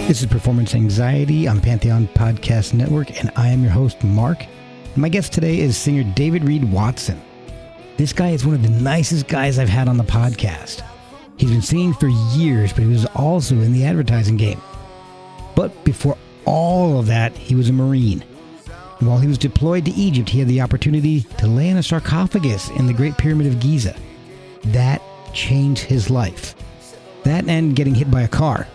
This is Performance Anxiety on Pantheon Podcast Network, and I am your host, Mark. And my guest today is singer David Reed Watson. This guy is one of the nicest guys I've had on the podcast. He's been singing for years, but he was also in the advertising game. But before all of that, he was a Marine. And while he was deployed to Egypt, he had the opportunity to lay in a sarcophagus in the Great Pyramid of Giza. That changed his life. That and getting hit by a car.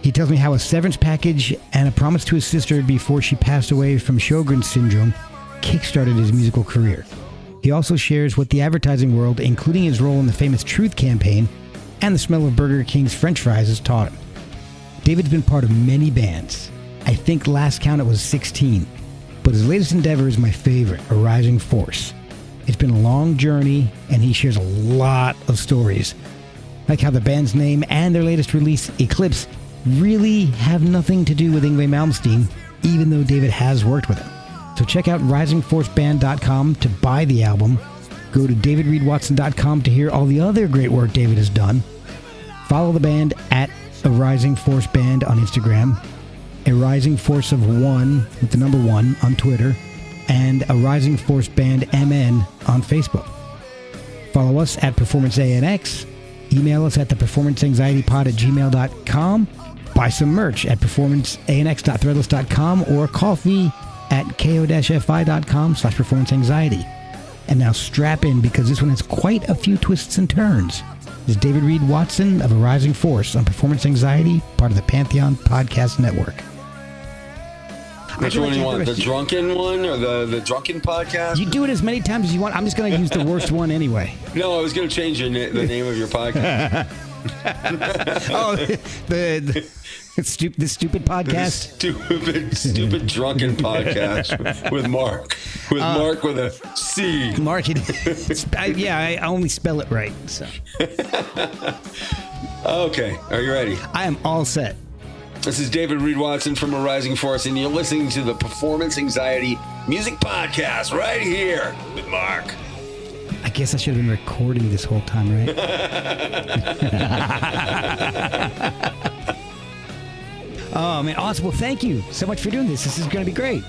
He tells me how a severance package and a promise to his sister before she passed away from Sjogren syndrome kickstarted his musical career. He also shares what the advertising world, including his role in the famous Truth campaign and the smell of Burger King's French fries, has taught him. David's been part of many bands. I think last count it was 16. But his latest endeavor is my favorite, A Rising Force. It's been a long journey, and he shares a lot of stories, like how the band's name and their latest release, Eclipse, really have nothing to do with Yngwie Malmsteen, even though David has worked with him. So check out risingforceband.com to buy the album. Go to davidreedwatson.com to hear all the other great work David has done. Follow the band at A Rising Force Band on Instagram, A Rising Force of One with the number 1 on Twitter, and A Rising Force Band MN on Facebook. Follow us at Performance ANX. Email us at theperformanceanxietypod@gmail.com. Buy some merch at performanceanx.threadless.com or coffee at ko-fi.com/performanceanxiety. And now strap in, because this one has quite a few twists and turns. This is David Reed Watson of A Rising Force on Performance Anxiety, part of the Pantheon Podcast Network. Which one do you want? The drunken one or the drunken podcast? You do it as many times as you want. I'm just going to use the worst one anyway. No, I was going to change the name of your podcast. The stupid podcast? Stupid drunken podcast with Mark. With Mark with a C. Mark, I only spell it right. So. Okay, are you ready? I am all set. This is David Reed Watson from A Rising Force, and you're listening to the Performance Anxiety Music Podcast right here with Mark. I guess I should have been recording this whole time, right? Oh, man, awesome. Well, thank you so much for doing this. This is going to be great.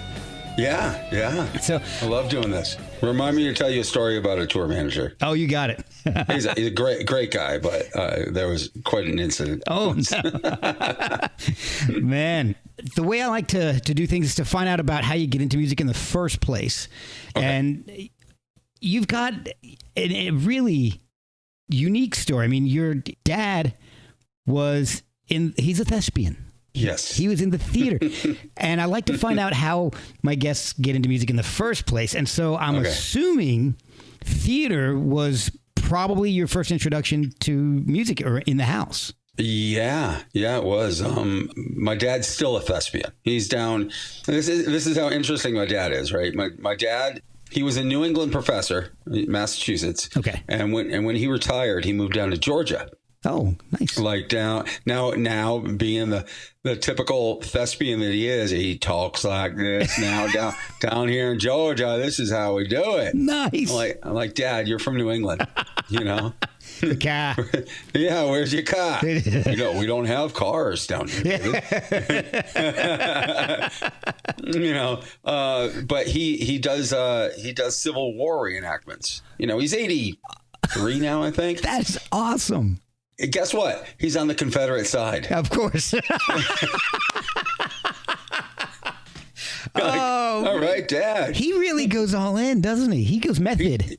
Yeah. So I love doing this. Remind me to tell you a story about a tour manager. Oh, you got it. He's a great guy, but there was quite an incident. Oh, no. Man, the way I like to do things is to find out about how you get into music in the first place. Okay. And you've got a really unique story. I mean, your dad he's a thespian. Yes. He was in the theater. And I like to find out how my guests get into music in the first place. And so I'm assuming theater was probably your first introduction to music or in the house. Yeah, it was. My dad's still a thespian. He's down. This is how interesting my dad is, right? My dad, he was a New England professor, Massachusetts. Okay. And when he retired, he moved down to Georgia. Oh, nice. Like now being the typical thespian that he is, he talks like this now down here in Georgia. This is how we do it. Nice. I'm like, Dad, you're from New England, you know? The car. Yeah, where's your car? We don't have cars down here. But he does Civil War reenactments. He's 83 now, I think. That's awesome. Guess what? He's on the Confederate side. Of course. All right, Dad. He really goes all in, doesn't he? He goes method.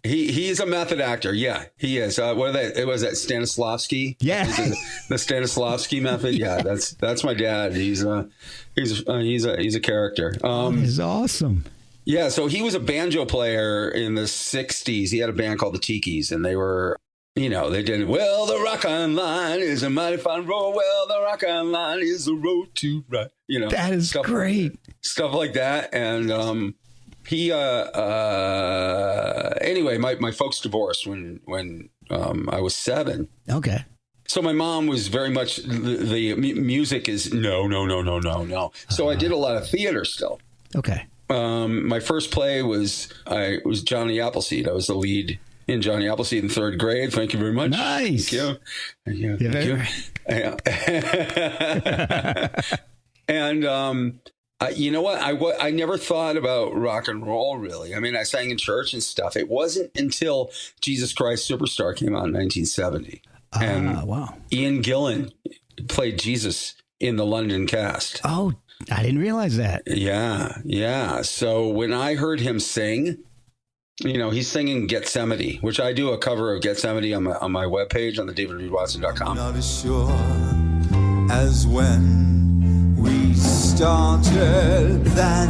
He's a method actor. Yeah, he is. What are they? It was that Stanislavski. Yeah, the Stanislavski method. Yeah, that's my dad. He's a character. He's awesome. Yeah, so he was a banjo player in the 60s. He had a band called the Tikis, and they were, they did, well, the rock on line is a mighty fine road. Well, the rock on line is the road to right. That is great. Stuff like that. And he, anyway, my folks divorced when I was 7. Okay. So my mom was very much, the music is no. So I did a lot of theater still. Okay. My first play was Johnny Appleseed. I was the lead in Johnny Appleseed in third grade. Thank you very much. Nice. Thank you. Thank you. And you know what? I never thought about rock and roll, really. I mean, I sang in church and stuff. It wasn't until Jesus Christ Superstar came out in 1970. And wow. Ian Gillan played Jesus in the London cast. Oh, I didn't realize that. Yeah. So when I heard him sing, he's singing Gethsemane, which I do a cover of Gethsemane on my webpage on the davidreedwatson.com. Not as sure as when we started then.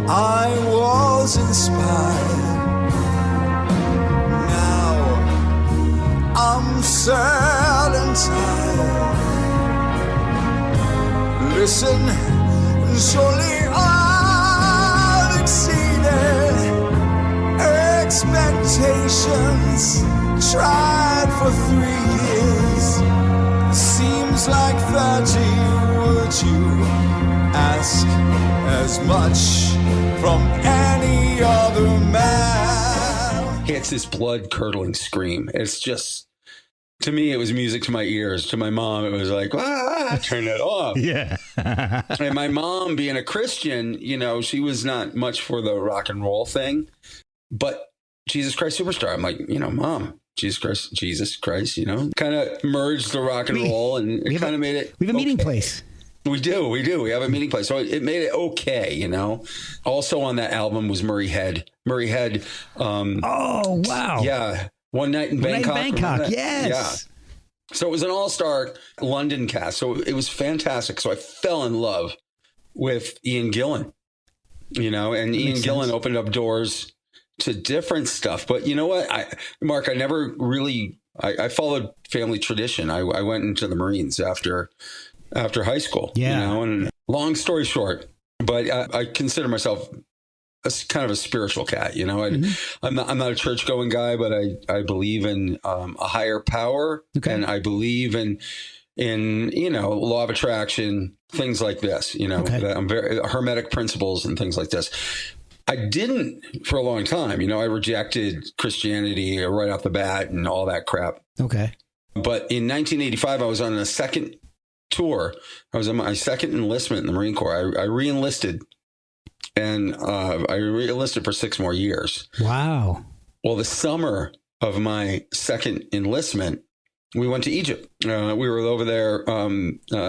I was inspired. Now I'm sad and tired. Listen, surely I've exceeded expectations. Tried for 3 years. Seems like 30. Would you ask as much from any other man? It's this blood-curdling scream. It's just, to me, it was music to my ears. To my mom, it was like, turn it off. Yeah. And my mom, being a Christian, she was not much for the rock and roll thing. But Jesus Christ Superstar, I'm like, Mom, Jesus Christ, kind of merged the rock and roll, and it kind of made it. We have a meeting okay. place. We do. We have a meeting place. So it made it okay, Also on that album was Murray Head. Oh, wow. Yeah. One Night in Bangkok. Yes. Yeah. So it was an all-star London cast. So it was fantastic. So I fell in love with Ian Gillan, and Ian Gillan opened up doors to different stuff. But you know what, Mark, I never really, I followed family tradition. I went into the Marines after high school, and long story short, but I consider myself kind of a spiritual cat. I'm not a church going guy, but I believe in a higher power, and I believe in law of attraction, things like this, I'm very hermetic principles and things like this. I didn't for a long time. I rejected Christianity right off the bat and all that crap. Okay. But in 1985, I was on a second tour. I was on my second enlistment in the Marine Corps. I re-enlisted, and I re-enlisted for 6 more years. Wow. Well, the summer of my second enlistment, we went to Egypt. We were over there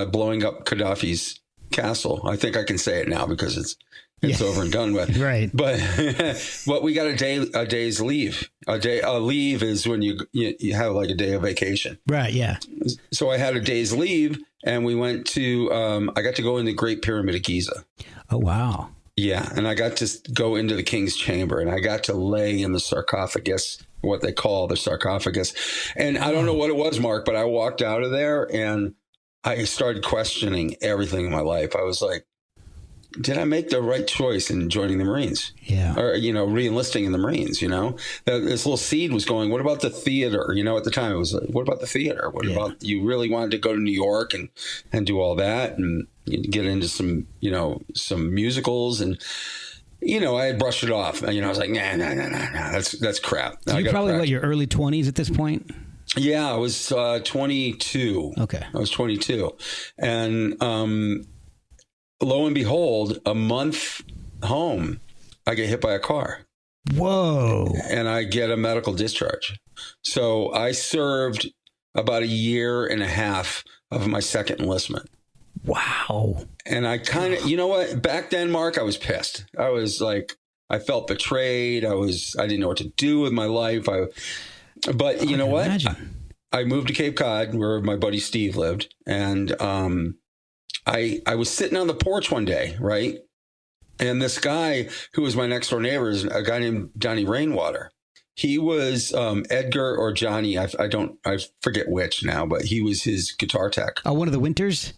blowing up Gaddafi's castle. I think I can say it now because it's over and done with. Right. But we got a day's leave. A leave is when you have like a day of vacation. Right. Yeah. So I had a day's leave, and we went to, I got to go in the Great Pyramid of Giza. Oh, wow. Yeah. And I got to go into the king's chamber, and I got to lay in the sarcophagus, what they call the sarcophagus. And I don't know what it was, Mark, but I walked out of there and I started questioning everything in my life. I was like, did I make the right choice in joining the Marines? Yeah. Or, re-enlisting in the Marines, This little seed was going, what about the theater? At the time it was like, what about the theater? What about, you really wanted to go to New York and do all that and get into some, some musicals and, I had brushed it off. I was like, nah, that's crap. So you're probably your early 20s at this point? Yeah, I was 22. Okay. I was 22. And, lo and behold, a month home, I get hit by a car. Whoa. And I get a medical discharge. So I served about 1.5 years of my second enlistment. Wow. And I kind of, you know what? Back then, Mark, I was pissed. I was like, I felt betrayed. I didn't know what to do with my life. But you know what? Imagine. I moved to Cape Cod where my buddy Steve lived. And, I was sitting on the porch one day, right? And this guy who was my next door neighbor is a guy named Johnny Rainwater. He was Edgar or Johnny. I forget which now, but he was his guitar tech. Oh, one of the Winters?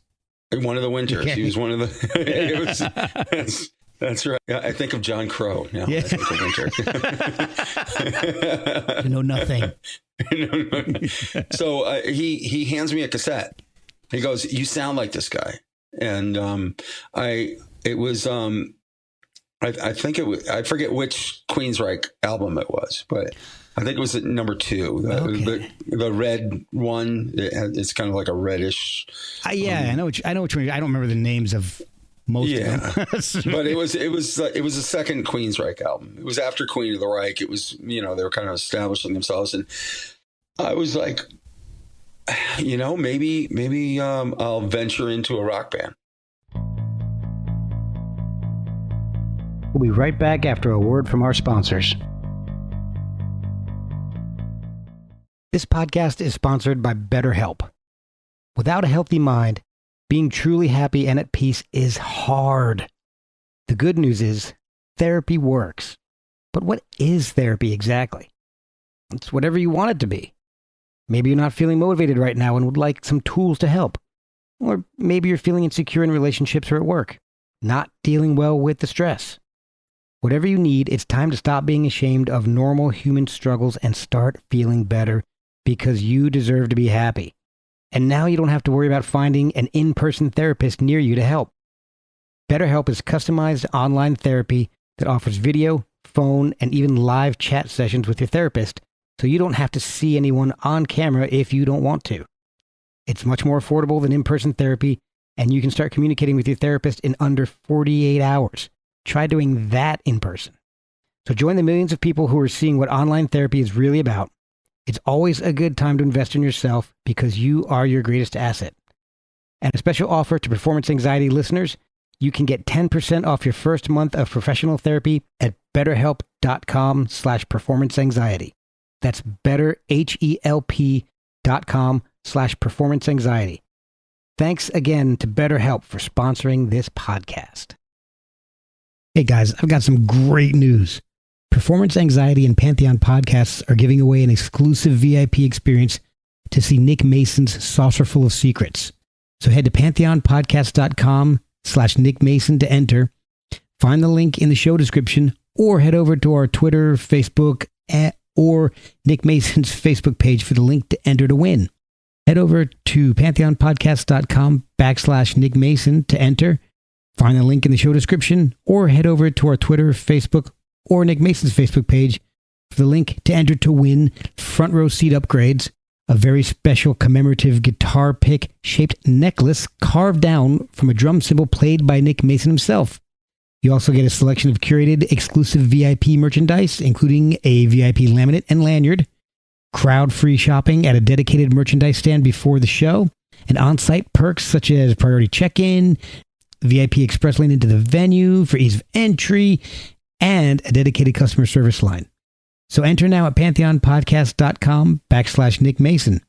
One of the Winters. Okay. He was one of the. That's right. I think of John Crow. No, I think of Winter. You know nothing. So he hands me a cassette. He goes, "You sound like this guy." And I think it was, I forget which Queensryche album it was, but I think it was at number 2. The red one, it's kind of like a reddish. I know which one. I don't remember the names of most of them. But it was the second Queensryche album. It was after Queen of the Reich. It was, they were kind of establishing themselves, and I was like, maybe I'll venture into a rock band. We'll be right back after a word from our sponsors. This podcast is sponsored by BetterHelp. Without a healthy mind, being truly happy and at peace is hard. The good news is therapy works. But what is therapy exactly? It's whatever you want it to be. Maybe you're not feeling motivated right now and would like some tools to help. Or maybe you're feeling insecure in relationships or at work, not dealing well with the stress. Whatever you need, it's time to stop being ashamed of normal human struggles and start feeling better, because you deserve to be happy. And now you don't have to worry about finding an in-person therapist near you to help. BetterHelp is customized online therapy that offers video, phone, and even live chat sessions with your therapist, so you don't have to see anyone on camera if you don't want to. It's much more affordable than in-person therapy, and you can start communicating with your therapist in under 48 hours. Try doing that in person. So join the millions of people who are seeing what online therapy is really about. It's always a good time to invest in yourself, because you are your greatest asset. And a special offer to Performance Anxiety listeners: you can get 10% off your first month of professional therapy at betterhelp.com/performanceanxiety. That's betterhelp.com/performanceanxiety. Thanks again to BetterHelp for sponsoring this podcast. Hey guys, I've got some great news. Performance Anxiety and Pantheon podcasts are giving away an exclusive VIP experience to see Nick Mason's Saucerful of Secrets. So head to pantheonpodcast.com/Nick Mason to enter. Find the link in the show description, or head over to our Twitter, Facebook, or Nick Mason's Facebook page for the link to enter to win. Head over to pantheonpodcast.com/Nick Mason to enter. Find the link in the show description, or head over to our Twitter, Facebook, or Nick Mason's Facebook page for the link to enter to win front row seat upgrades, a very special commemorative guitar pick shaped necklace carved down from a drum cymbal played by Nick Mason himself. You also get a selection of curated exclusive VIP merchandise, including a VIP laminate and lanyard, crowd-free shopping at a dedicated merchandise stand before the show, and on-site perks such as priority check-in, VIP express lane into the venue for ease of entry, and a dedicated customer service line. So enter now at pantheonpodcast.com/Nick Mason.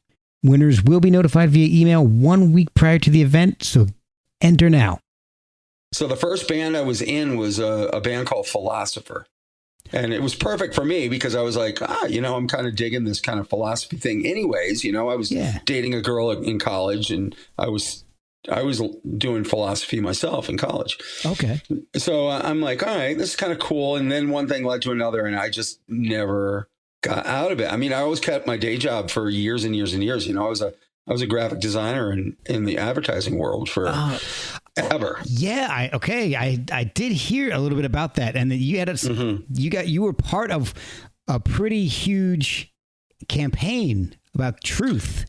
Winners will be notified via email 1 week prior to the event, so enter now. So the first band I was in was a band called Philosopher. And it was perfect for me because I was like, I'm kind of digging this kind of philosophy thing anyways. I was dating a girl in college, and I was doing philosophy myself in college. Okay. So I'm like, all right, this is kind of cool. And then one thing led to another, and I just never got out of it. I mean, I always kept my day job for years and years and years. I was a graphic designer in the advertising world for ever. Yeah. I did hear a little bit about that. And that you had you were part of a pretty huge campaign about truth.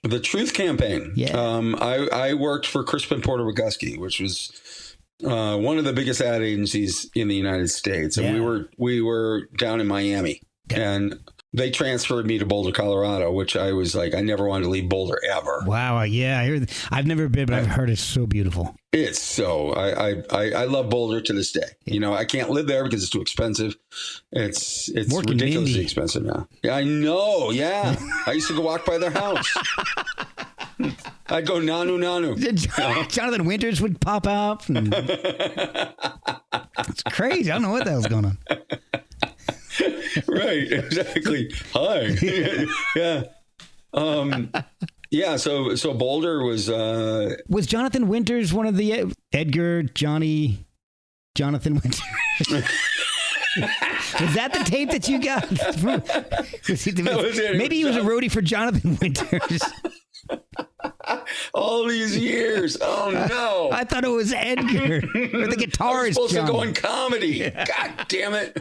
The Truth Campaign. Yeah. I worked for Crispin Porter Wagusky, which was one of the biggest ad agencies in the United States, and we were down in Miami, and they transferred me to Boulder, Colorado, which I was like, I never wanted to leave Boulder ever. Wow. Yeah. I've never been, but I've heard it's so beautiful. It's so, I love Boulder to this day. I can't live there because it's too expensive. It's ridiculously expensive now. Yeah, I know. Yeah. I used to go walk by their house. I'd go nanu. Jonathan Winters would pop up. It's crazy. I don't know what the hell's going on. Right, exactly. Hi. Yeah. So Boulder was Jonathan Winters one of the Jonathan Winters? Was that the tape that you got? Maybe he was a roadie for Jonathan Winters. All these years. Oh no. I thought it was Edgar. Or the guitarist. I was supposed John. to go in comedy. God damn it.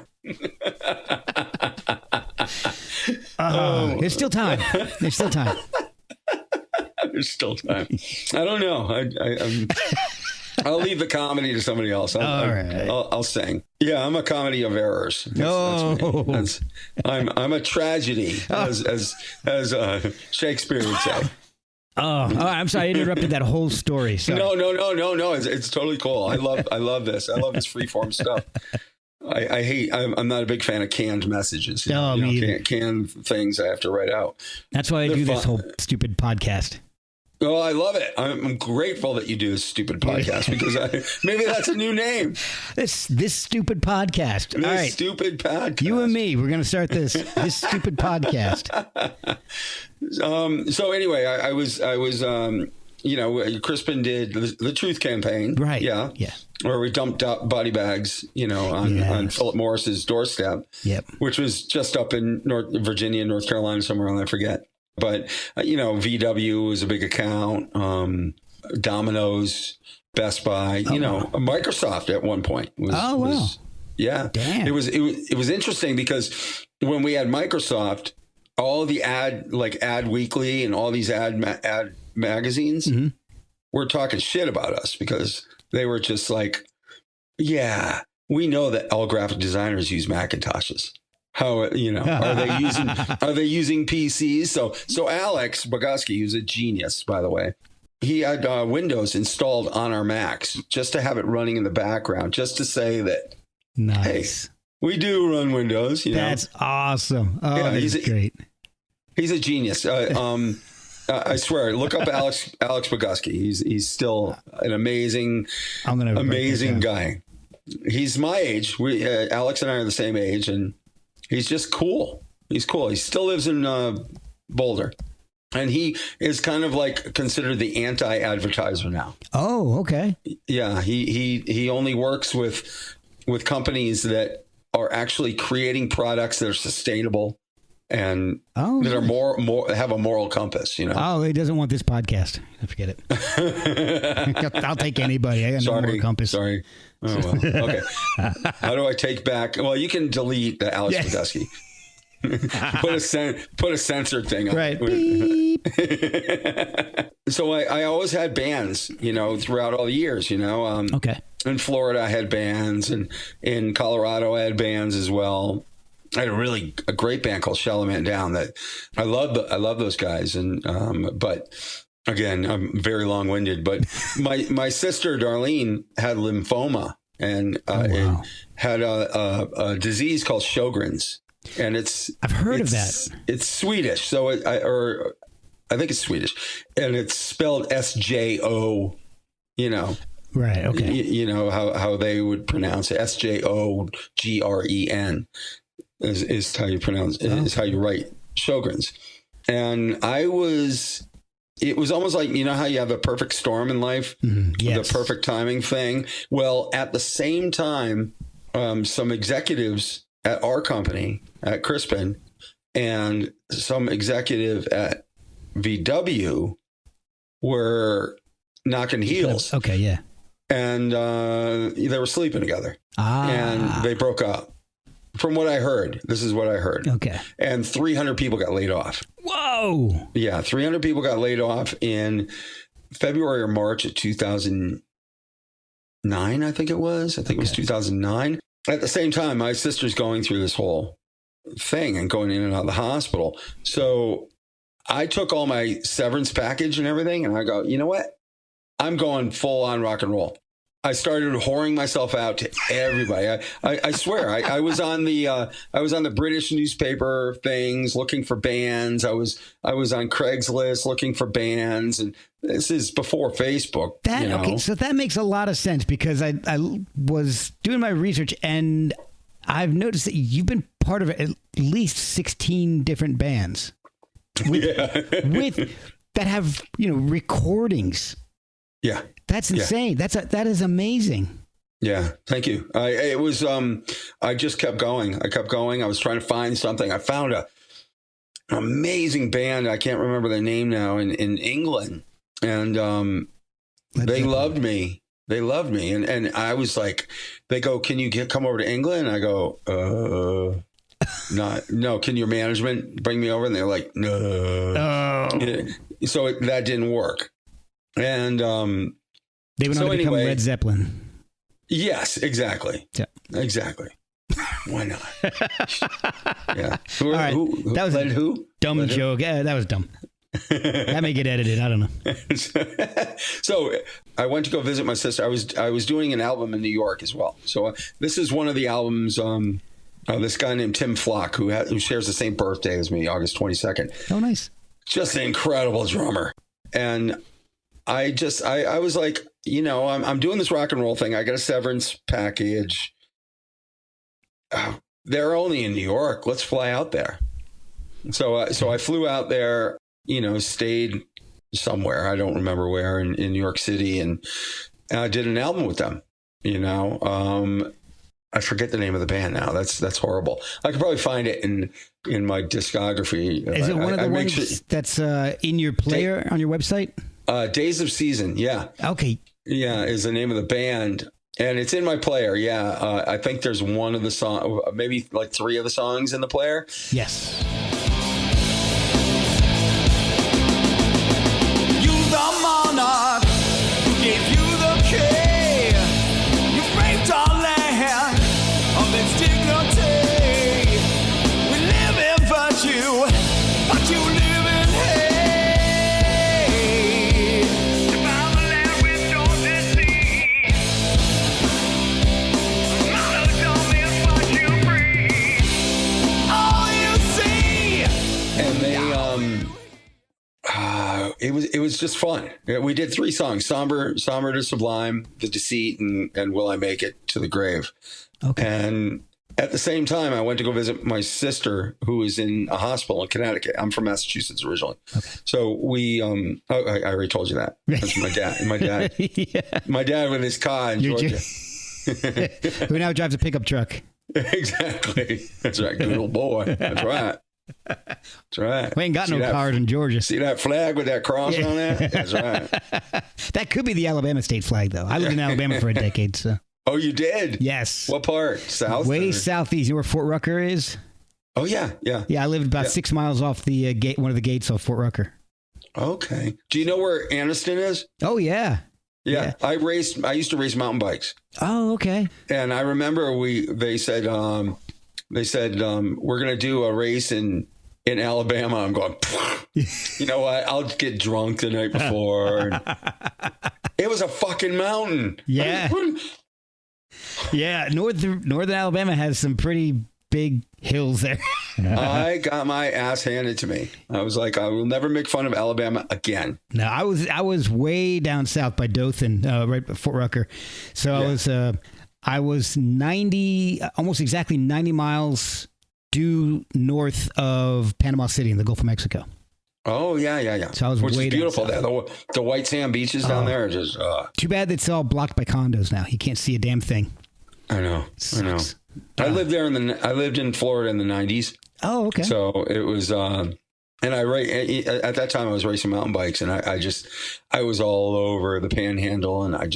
There's still time. There's still time. There's still time. I don't know. I'll leave the comedy to somebody else. I'll sing. Yeah, I'm a comedy of errors. That's me. I'm a tragedy, as Shakespeare would say. I'm sorry, I interrupted that whole story. Sorry. No. It's totally cool. I love this. I love this freeform stuff. I'm not a big fan of canned messages. Canned things I have to write out. That's why I do this whole stupid podcast. Oh, I love it. I'm grateful that you do this stupid podcast because maybe that's a new name. This stupid podcast. All right. Stupid podcast. You and me, we're going to start this stupid podcast. So anyway, I was Crispin did the Truth Campaign. Right. Yeah. Where we dumped out body bags, on Philip Morris's doorstep. Yep. Which was just up in Virginia, North Carolina, somewhere on, I forget. But, VW was a big account, Domino's, Best Buy, Microsoft at one point. Wow. Yeah. Damn. It was interesting because when we had Microsoft, all the Ad Weekly and all these ad magazines were talking shit about us because they were just like, yeah, we know that all graphic designers use Macintoshes. How are they using PCs? So Alex Bogoski, who's a genius, by the way, he had Windows installed on our Macs just to have it running in the background, just to say that, nice. Hey, we do run Windows. That's awesome. Oh, yeah, he's great. He's a genius. I swear, look up Alex Bogoski. He's still an amazing guy. He's my age. Alex and I are the same age, and he's just cool. He's cool. He still lives in Boulder. And he is kind of like considered the anti-advertiser now. Oh, okay. Yeah, he only works with companies that are actually creating products that are sustainable and that are more have a moral compass, Oh, he doesn't want this podcast. Forget it. I'll take anybody. I got no moral compass. Sorry. Oh, well. Okay. How do I take back? Well, you can delete the Alex Bogoski. Put a censored thing on. Right. So I always had bands, throughout all the years, Okay. In Florida, I had bands, and in Colorado, I had bands as well. I had a great band called Shalaman Down that I love those guys. And, but again, I'm very long winded, but my sister, Darlene, had lymphoma and had a disease called Sjogren's. And I've heard of that. It's Swedish. So I think it's Swedish, and it's spelled SJO, Right. Okay. How they would pronounce it. SJOGREN is how you pronounce is how you write Sjogren's. And it was almost like, how you have a perfect storm in life, the perfect timing thing. Well, at the same time, some executives at our company at Crispin and some executive at VW were knocking heels. Okay. Yeah. And they were sleeping together and they broke up. From what I heard, this is what I heard. Okay. And 300 people got laid off. Whoa. Yeah. 300 people got laid off in February or March of 2009, I think it was. It was 2009. At the same time, my sister's going through this whole thing and going in and out of the hospital. So I took all my severance package and everything, and I go, you know what? I'm going full on rock and roll. I started whoring myself out to everybody. I swear, I was on the British newspaper things looking for bands. I was on Craigslist looking for bands, and this is before Facebook. Okay, so that makes a lot of sense because I was doing my research and I've noticed that you've been part of at least 16 different bands with that have recordings. Yeah. That's insane. Yeah. That is amazing. Yeah. Thank you. I just kept going. I was trying to find something. I found an amazing band. I can't remember their name now in England. And they loved me. They loved me. And I was like, they go, can you come over to England? And I go, no, can your management bring me over? And they're like, no. Oh. So that didn't work. And they went on to become Led Zeppelin. Yes, exactly. Yeah. Exactly. Why not? Yeah. All right. That was a dumb joke. Yeah, that was dumb. That may get edited. I don't know. So I went to go visit my sister. I was doing an album in New York as well. So this is one of the albums. This guy named Tim Flock, who shares the same birthday as me, August 22nd. Oh, nice. Just an incredible drummer. And I was like, I'm doing this rock and roll thing. I got a severance package. They're only in New York. Let's fly out there. So I flew out there, stayed somewhere. I don't remember where in New York City. And I did an album with them, I forget the name of the band now. That's horrible. I could probably find it in my discography. Is it one of the ones that's in your player on your website? Days of Season. Yeah. Okay. Yeah, is the name of the band. And it's in my player. Yeah. I think there's one of the songs, maybe like 3 of the songs in the player. Yes. You the monarch who gave you the key. You raped our land of its dignity. We live in virtue, but you live in hate. You found the land with your deceit. Monarch is what you breathe. All you see. And they it was just fun. We did 3 songs: Somber to Sublime, The Deceit, and Will I Make It to the Grave. Okay. And at the same time, I went to go visit my sister, who was in a hospital in Connecticut. I'm from Massachusetts originally. Okay. So we I already told you that. That's my dad. Yeah. My dad with his car in Georgia. Who now drives a pickup truck. Exactly. That's right. Good old boy. That's right. That's right. We ain't got no cars in Georgia. See that flag with that cross on it? That's right. That could be the Alabama state flag, though. I lived in Alabama for a decade, so. Oh, you did? Yes. What part? South? Way southeast. You know where Fort Rucker is? Oh, yeah. Yeah, I lived about 6 miles off the gate, one of the gates of Fort Rucker. Okay. Do you know where Anniston is? Oh, yeah. Yeah. I used to race mountain bikes. Oh, okay. And I remember they said we're going to do a race in Alabama. I'm going, you know what? I'll get drunk the night before. It was a fucking mountain. Yeah. Yeah. Northern Alabama has some pretty big hills there. I got my ass handed to me. I was like, I will never make fun of Alabama again. No, I was way down south by Dothan, right by Fort Rucker. So yeah. I was 90, almost exactly 90 miles due north of Panama City in the Gulf of Mexico. Oh, yeah. So I was Which way is beautiful down there. The white sand beaches down there are just... Too bad it's all blocked by condos now. You can't see a damn thing. I know. I lived in Florida in the 90s. Oh, okay. So it was... and at that time I was racing mountain bikes, and I was all over the Panhandle, and I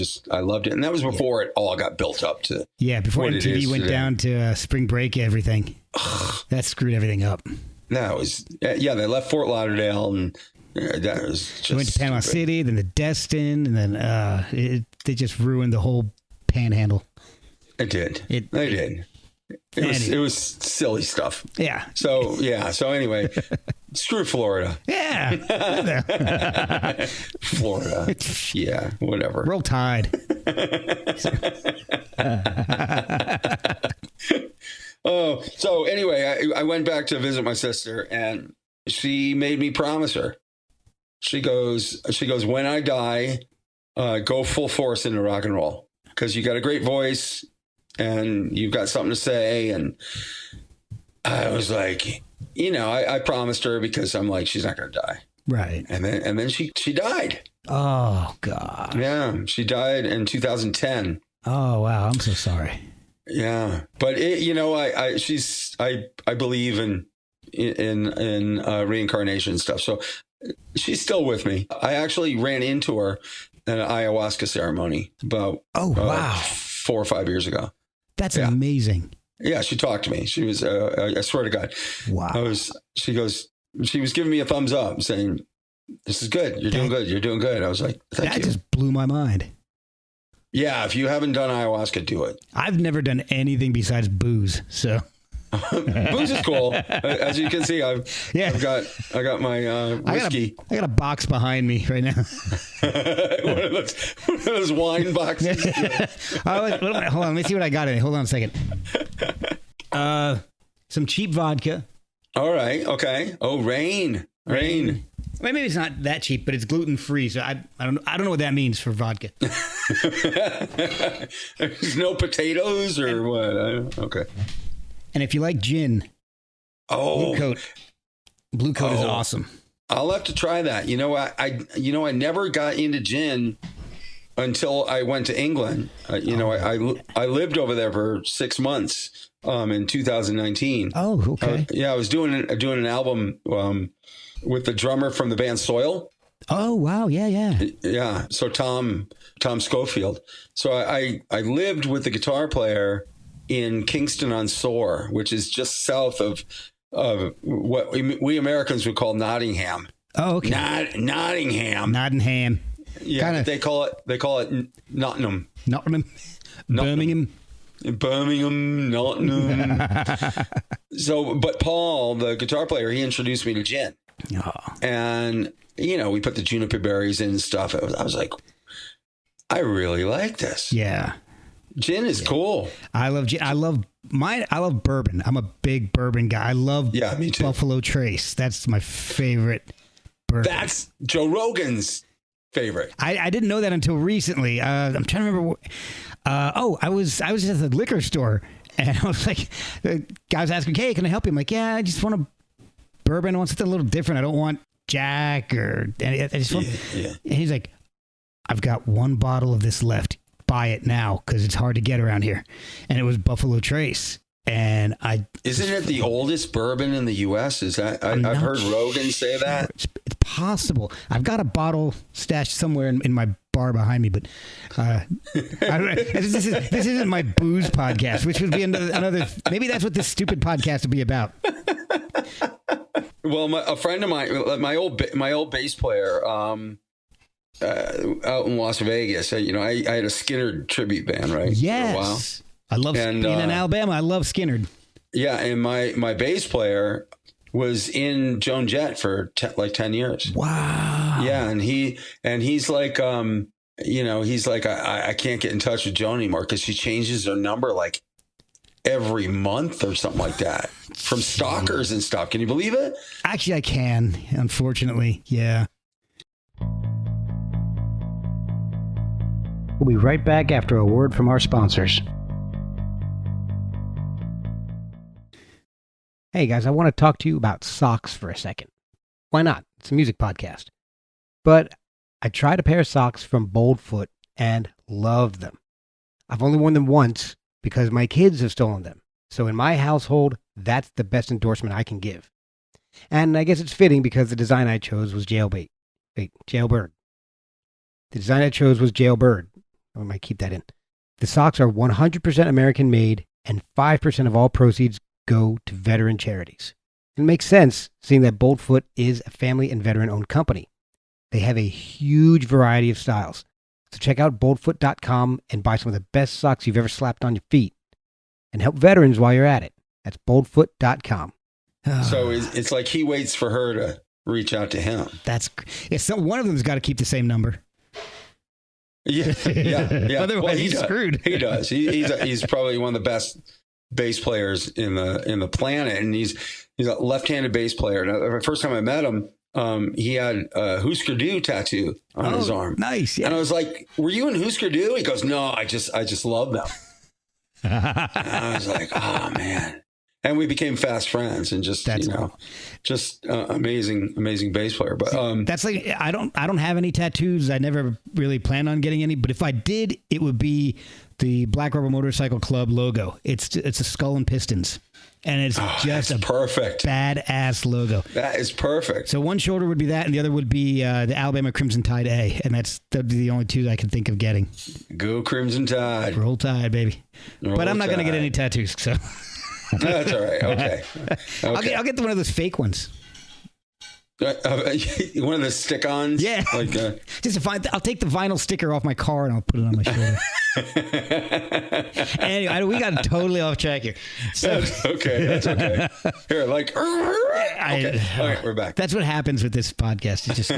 loved it. And that was before it all got built up to before MTV went down to spring break everything. That screwed everything up. That was they left Fort Lauderdale, and that was just went to Panama City, then the Destin, and then they just ruined the whole Panhandle. It did. They did. It was silly stuff. Yeah. So anyway, screw Florida. Yeah. Florida. Yeah, whatever. Roll Tide. Oh, so anyway, I went back to visit my sister, and she made me promise her. She goes, when I die, go full force into rock and roll, because you got a great voice and you've got something to say. And I was like, I promised her, because I'm like, she's not going to die. Right. And then she died. Oh, God. Yeah. She died in 2010. Oh, wow. I'm so sorry. Yeah. But I believe in reincarnation and stuff. So She's still with me. I actually ran into her at an ayahuasca ceremony about wow. 4 or 5 years ago. That's amazing. Yeah, she talked to me. She was, I swear to God. Wow. She was giving me a thumbs up saying, this is good. You're doing good. You're doing good. I was like, thank you. That just blew my mind. Yeah, if you haven't done ayahuasca, do it. I've never done anything besides booze, so. Booze is cool. As you can see, I got my whiskey. I got a box behind me right now. one of those wine boxes. Hold on, let me see what I got in it. Hold on a second. Some cheap vodka. All right. Okay. Oh, rain. Maybe it's not that cheap, but it's gluten free. So I don't know what that means for vodka. There's no potatoes or what? Okay. And if you like gin, Blue Coat is awesome. I'll have to try that. You know, I never got into gin until I went to England. I lived over there for 6 months in 2019. Oh, okay. I was doing an album with the drummer from the band Soil. Oh, wow. Yeah. Yeah. So Tom Schofield. So I lived with the guitar player in Kingston on Soar, which is just south of what we Americans would call Nottingham. Oh, okay. Nottingham. Yeah, they call it Nottingham. Birmingham, Nottingham. So, but Paul, the guitar player, he introduced me to gin. Oh. And, we put the juniper berries in and stuff. I was like, I really like this. Yeah. Gin is cool. I love gin. I love bourbon. I'm a big bourbon guy. I love me too. Buffalo Trace. That's my favorite bourbon. That's Joe Rogan's favorite. I didn't know that until recently. I'm trying to remember. I was just at the liquor store and I was like, the guy was asking, "Hey, can I help you?" I'm like, "Yeah, I just want a bourbon. I want something a little different. I don't want Jack or I just want." Yeah. And he's like, "I've got one bottle of this left. Buy it now because it's hard to get around here." And it was Buffalo Trace. And isn't it the oldest bourbon in the U.S.? Is that I've heard Rogan say that? It's possible. I've got a bottle stashed somewhere in my bar behind me, but this isn't my booze podcast, which would be another. Maybe that's what this stupid podcast would be about. Well, a friend of mine, my old bass player, out in Las Vegas. I had a Skinner tribute band, right? Yes. For a while. I love being in Alabama. I love Skinner. Yeah, and my bass player was in Joan Jett for 10 years. Wow. Yeah, and he's like, he's like, I can't get in touch with Joan anymore because she changes her number like every month or something like that from stalkers and stuff. Can you believe it? Actually, I can. Unfortunately, yeah. We'll be right back after a word from our sponsors. Hey guys, I want to talk to you about socks for a second. Why not? It's a music podcast. But I tried a pair of socks from Boldfoot and loved them. I've only worn them once because my kids have stolen them. So in my household, that's the best endorsement I can give. And I guess it's fitting because the design I chose was Jailbird. The design I chose was Jailbird. I might keep that in. The socks are 100% American made and 5% of all proceeds go to veteran charities. It makes sense seeing that Boldfoot is a family and veteran owned company. They have a huge variety of styles. So check out boldfoot.com and buy some of the best socks you've ever slapped on your feet. And help veterans while you're at it. That's boldfoot.com. So it's like he waits for her to reach out to him. One of them's got to keep the same number. Yeah. Otherwise, he's screwed. He does. He's probably one of the best bass players in the planet, and he's a left-handed bass player. Now, the first time I met him, he had a Husker Du tattoo on his arm. Nice. Yeah. And I was like, "Were you in Husker Du?" He goes, "No, I just love them." And I was like, "Oh man." and we became fast friends, and just cool. just amazing bass player. But that's like I don't have any tattoos. I never really plan on getting any, but if I did, it would be the Black Rubber Motorcycle Club logo. It's a skull and pistons, and it's just a perfect badass logo. That is perfect. So one shoulder would be that, and the other would be the Alabama Crimson Tide A, and that'd be the only two I can think of getting. Go Crimson Tide! Roll Tide, baby. Roll but I'm not Tide. going to get any tattoos, so that's all right. Okay. I'll get one of those fake ones. One of the stick-ons. Yeah. Like just I'll take the vinyl sticker off my car and I'll put it on my shoulder. Anyway, we got totally off track here. So, that's okay. Here, like. Okay. All right, we're back. That's what happens with this podcast. It just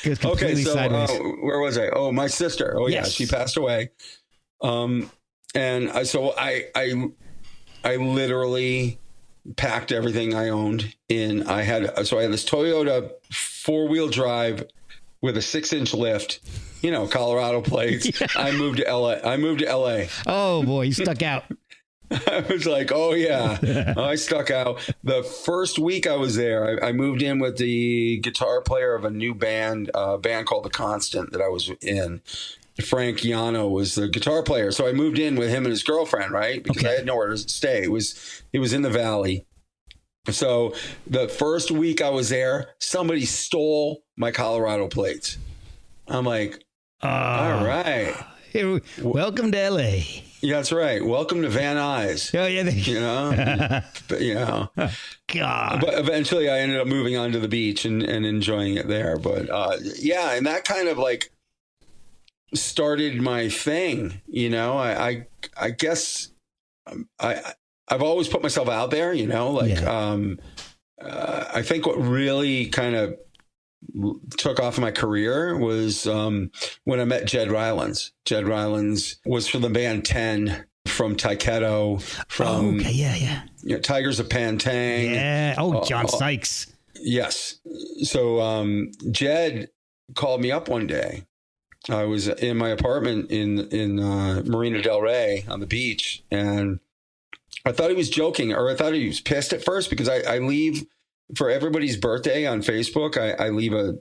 goes completely sideways. Where was I? Oh, my sister. Oh, yes. Yeah, she passed away. And I literally packed everything I owned in. I had this Toyota 4-wheel drive with a 6-inch lift, Colorado plates. Yeah. I moved to LA. Oh boy, you stuck out. I was like, oh yeah, I stuck out. The first week I was there, I moved in with the guitar player of a new band, a band called The Constant that I was in. Frank Yano was the guitar player. So I moved in with him and his girlfriend, right? Because I had nowhere to stay. It was in the Valley. So the first week I was there, somebody stole my Colorado plates. I'm like, all right. Welcome to LA. Yeah, that's right. Welcome to Van Nuys. Oh, yeah. But, God. But eventually I ended up moving on to the beach and enjoying it there. But and that kind of like started my thing, I guess I've always put myself out there, I think what really kind of took off in my career was when I met Jed Rylands. Jed Rylands was from the band 10 from Taiketo, from Tigers of Pantang. Yeah. John Sykes. Yes. So Jed called me up one day. I was in my apartment in Marina Del Rey on the beach, and I thought he was joking, or I thought he was pissed at first, because I leave for everybody's birthday on Facebook. I leave a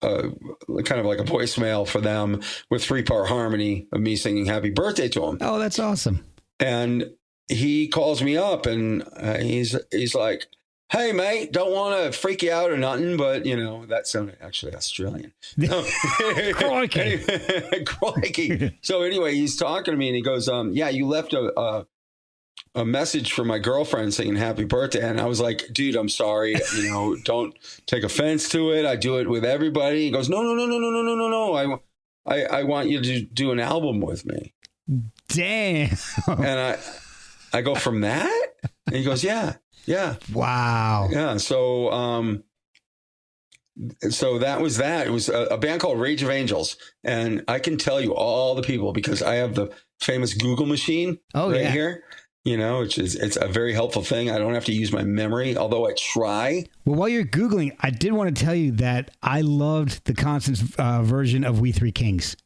kind of like a voicemail for them with 3-part harmony of me singing happy birthday to him. Oh, that's awesome. And he calls me up, and he's like, hey, mate, don't want to freak you out or nothing, but, that sounded actually Australian. Crikey. Crikey. So anyway, he's talking to me, and he goes, you left a message for my girlfriend saying happy birthday. And I was like, dude, I'm sorry. Don't take offense to it. I do it with everybody. He goes, no. I want you to do an album with me. Damn. And I go, from that? And he goes, yeah. Wow. Yeah. So that was that. It was a band called Rage of Angels. And I can tell you all the people, because I have the famous Google machine here, it's a very helpful thing. I don't have to use my memory, although I try. Well, while you're Googling, I did want to tell you that I loved the Constance version of We Three Kings.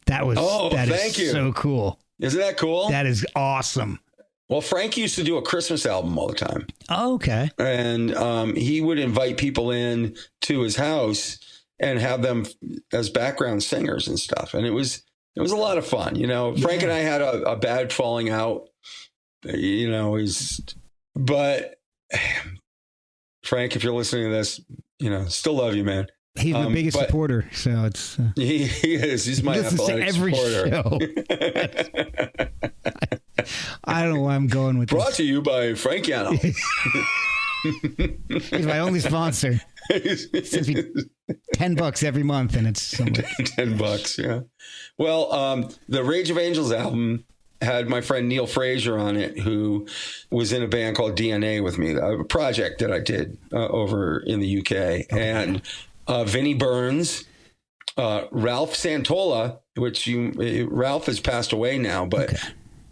Thank you. So cool. Isn't that cool? That is awesome. Well, Frank used to do a Christmas album all the time. Oh, okay. And he would invite people in to his house and have them as background singers and stuff. And it was a lot of fun. Frank and I had a bad falling out, but Frank, if you're listening to this, still love you, man. He's my biggest supporter, so it's he is. He's my athletic supporter. I don't know why I'm going with Brought to you by Frank Yano. He's my only sponsor. Sends me $10 every month, and it's so much. $10, yeah. Well, the Rage of Angels album had my friend Neil Fraser on it, who was in a band called DNA with me, a project that I did over in the UK. Okay. And Vinnie Burns, Ralph Santola, Ralph has passed away now, but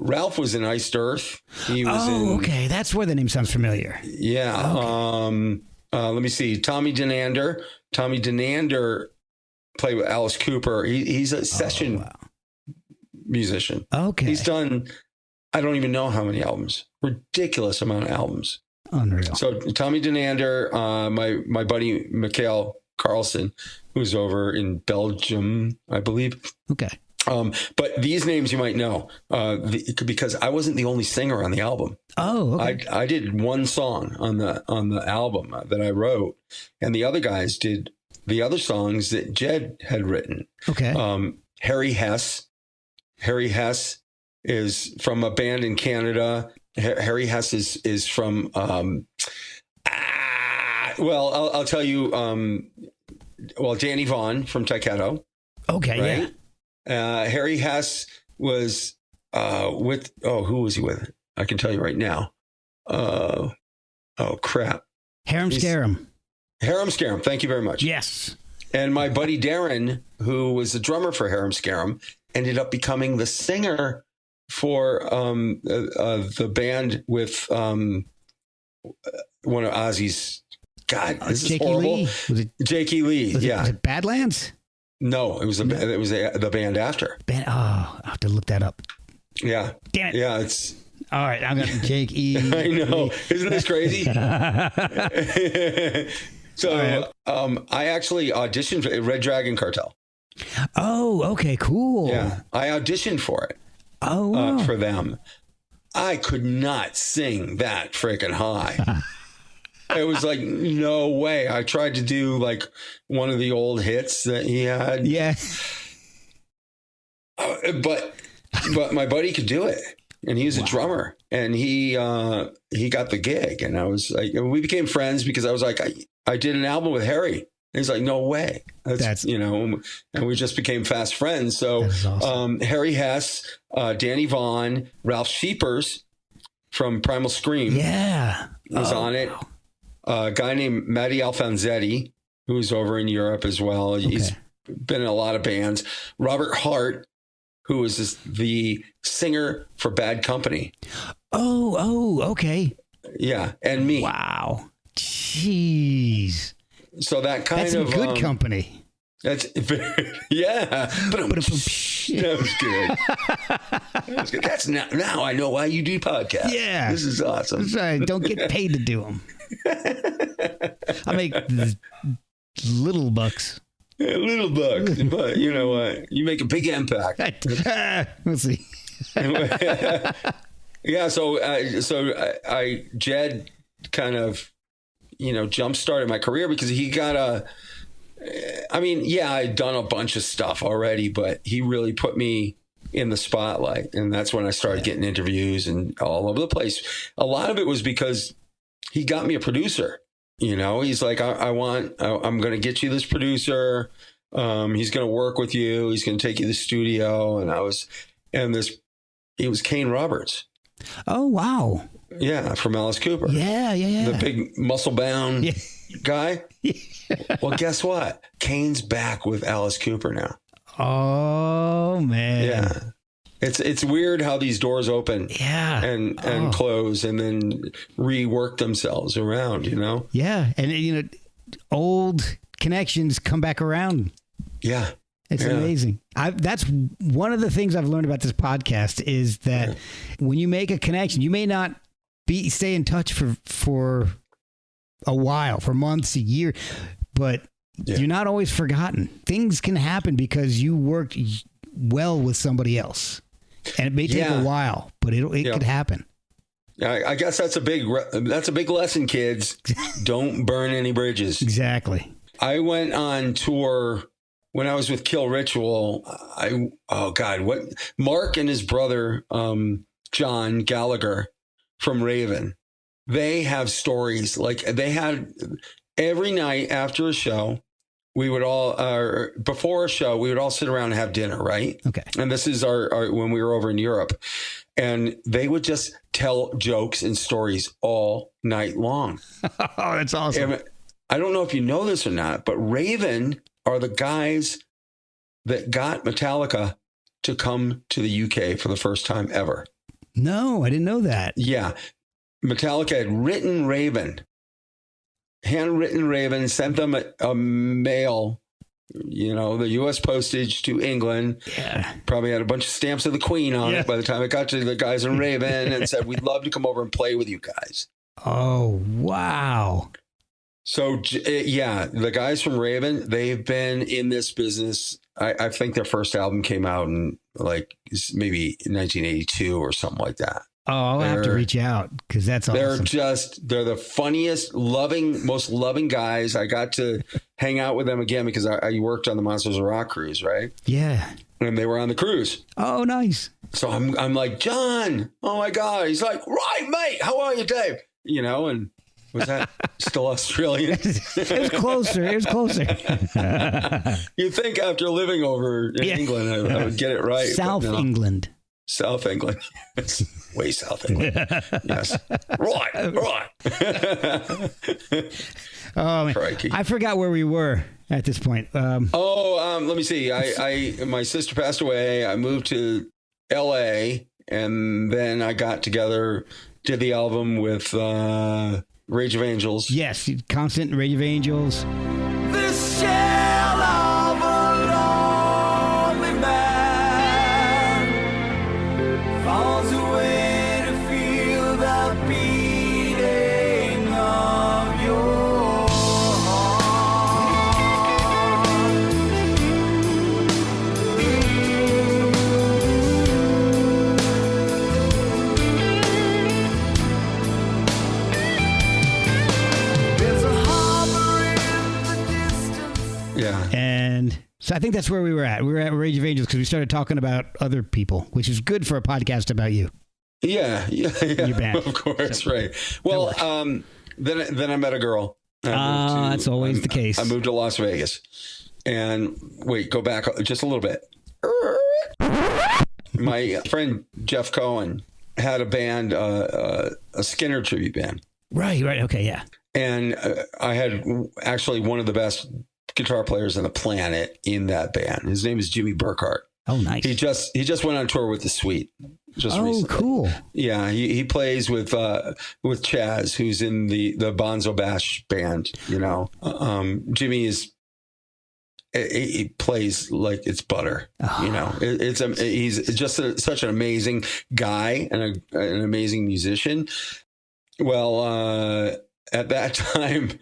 Ralph was in Iced Earth. He was okay. That's where the name sounds familiar. Yeah. Okay. Let me see. Tommy Denander played with Alice Cooper. He's a session musician. Okay. He's done I don't even know how many albums. Ridiculous amount of albums. Unreal. So Tommy Denander, my buddy Mikhail Carlson, who's over in Belgium, I believe. Okay. But these names you might know because I wasn't the only singer on the album. Oh, okay. I did one song on the album that I wrote, and the other guys did the other songs that Jed had written. Okay. Harry Hess is from a band in Canada. Harry Hess is from, I'll tell you, Danny Vaughn from Tyketto. Okay, right? Yeah. Harry Hess was with, who was he with? I can tell you right now. Crap. Harem Scarum. Harem Scarum. Thank you very much. Yes. And my buddy Darren, who was the drummer for Harem Scarum, ended up becoming the singer for the band with one of Ozzy's. God, this is Jakey horrible. Lee. Was it Jakey Lee? was Yeah. it Badlands? No, it was the band after. I'll have to look that up. Yeah. Damn it. Yeah, it's. All right, I'm going to Jake E. I know. Isn't this crazy? So I actually auditioned for Red Dragon Cartel. Oh, okay, cool. Yeah, I auditioned for it. Oh, wow. For them. I could not sing that freaking high. It was like, no way. I tried to do like one of the old hits that he had. Yeah. But my buddy could do it. And he was a drummer, and he got the gig. And I was like, we became friends because I was like, I did an album with Harry. And he's like, no way. That's and we just became fast friends. So awesome. Harry Hess, Danny Vaughn, Ralph Sheepers from Primal Scream was on it. A guy named Matty Alfonzetti, who's over in Europe as well. Okay. He's been in a lot of bands. Robert Hart, who is the singer for Bad Company. Oh, okay. Yeah, and me. Wow. Jeez. So that's good company. That's yeah. That was good. That was good. That's now I know why you do podcasts. Yeah, this is awesome. That's right. Don't get paid to do them. I make little bucks. Yeah, little bucks, but you know what? You make a big impact. We'll see. Yeah. So Jed kind of, jump started my career because he got I'd done a bunch of stuff already, but he really put me in the spotlight. And that's when I started getting interviews and all over the place. A lot of it was because he got me a producer. He's like, I'm going to get you this producer. He's going to work with you. He's going to take you to the studio. And it was Kane Roberts. Oh, wow. Yeah. From Alice Cooper. Yeah. The big muscle bound guy. Well, guess what? Kane's back with Alice Cooper now. Oh, man. Yeah. It's weird how these doors open and close and then rework themselves around, Yeah. And, old connections come back around. Yeah. It's amazing. That's one of the things I've learned about this podcast is that when you make a connection, you may not stay in touch for a while, for months, a year, but you're not always forgotten. Things can happen because you worked well with somebody else. And it may take a while, but it could happen. I guess that's a big lesson, kids. Don't burn any bridges. Exactly. I went on tour when I was with Kill Ritual. Mark and his brother, John Gallagher from Raven, they have stories. Like they had every night after a show, we would all, before a show, we would all sit around and have dinner, right? Okay. And this is our when we were over in Europe. And they would just tell jokes and stories all night long. Oh, that's awesome. And I don't know if you know this or not, but Raven are the guys that got Metallica to come to the UK for the first time ever. No, I didn't know that. Yeah. Metallica had handwritten Raven, sent them a mail the U.S. postage to England. Yeah. Probably had a bunch of stamps of the Queen on it by the time it got to the guys in Raven, and said, we'd love to come over and play with you guys. Oh, wow. So, the guys from Raven, they've been in this business. I think their first album came out in like maybe 1982 or something like that. Oh, I'll have to reach out because that's awesome. They're the funniest, most loving guys. I got to hang out with them again because I worked on the Monsters of Rock cruise, right? Yeah. And they were on the cruise. Oh, nice. So I'm like, John, oh my God. He's like, right, mate. How are you, Dave? And was that still Australian? It was closer. You'd think after living over in England, I would get it right. South England. South England. It's way South England. Yes. Right. Oh, man. Crikey. I forgot where we were at this point. Let me see. My sister passed away. I moved to LA, and then I got together, did the album with Rage of Angels. Yes, Constant, Rage of Angels. This shell of a lonely man falls away to feel the beating of your Yeah. And so I think that's where we were at. We were at Rage of Angels because we started talking about other people, which is good for a podcast about you. Yeah. Your band. Of course, right. Well, then I met a girl. That's always the case. I moved to Las Vegas. And go back just a little bit. My friend Jeff Cohen had a band, a Skinner tribute band. Right. Okay, yeah. And I had actually one of the best guitar players on the planet in that band. His name is Jimmy Burkhart. Oh, nice. He just went on tour with the Sweet. Recently. Cool. Yeah, he plays with Chaz, who's in the Bonzo Bash band. Jimmy he plays like it's butter. Oh. He's just such an amazing guy and an amazing musician. Well, at that time,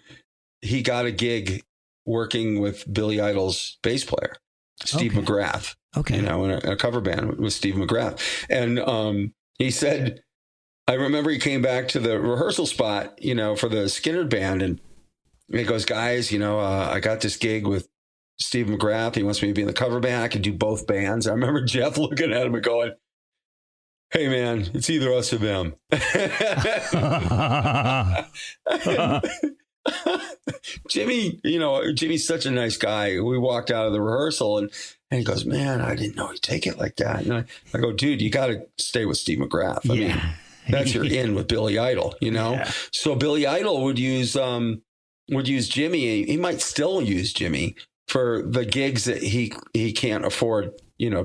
he got a gig working with Billy Idol's bass player, Steve McGrath. Okay. In a cover band with Steve McGrath. And he said, I remember he came back to the rehearsal spot, for the Skinner band. And he goes, guys, I got this gig with Steve McGrath. He wants me to be in the cover band. I can do both bands. I remember Jeff looking at him and going, hey, man, it's either us or them. Jimmy's such a nice guy. We walked out of the rehearsal and he goes, man, I didn't know he'd take it like that. And I go, dude, you got to stay with Steve McGrath. I mean, that's your in with Billy Idol, Yeah. So Billy Idol would use Jimmy. He might still use Jimmy for the gigs that he can't afford,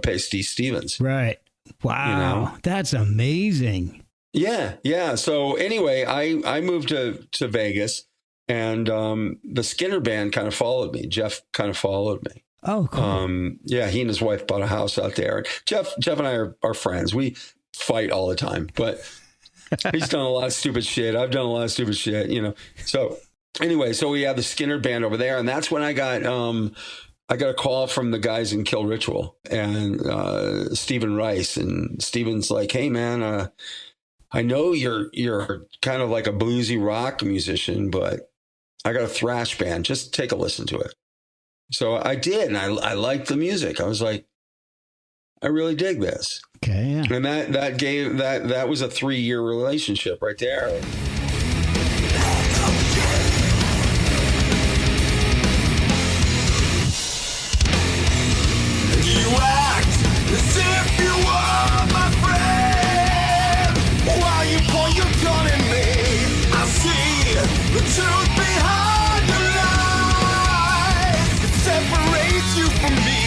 pay Steve Stevens. Right. Wow. That's amazing. Yeah. So anyway, I moved to Vegas. And the Skinner band kind of followed me. Jeff kind of followed me. Oh, cool. He and his wife bought a house out there. And Jeff and I are friends. We fight all the time, but he's done a lot of stupid shit. I've done a lot of stupid shit, So anyway, we have the Skinner band over there, and that's when I got a call from the guys in Kill Ritual and Stephen Rice, and Stephen's like, "Hey, man, I know you're kind of like a bluesy rock musician, but I got a thrash band. Just take a listen to it." So I did, and I liked the music. I was like, I really dig this. Okay, yeah. And that was a 3-year relationship right there. You act as if you were my friend. While you point your gun at me, I see the truth behind the lies. It separates you from me.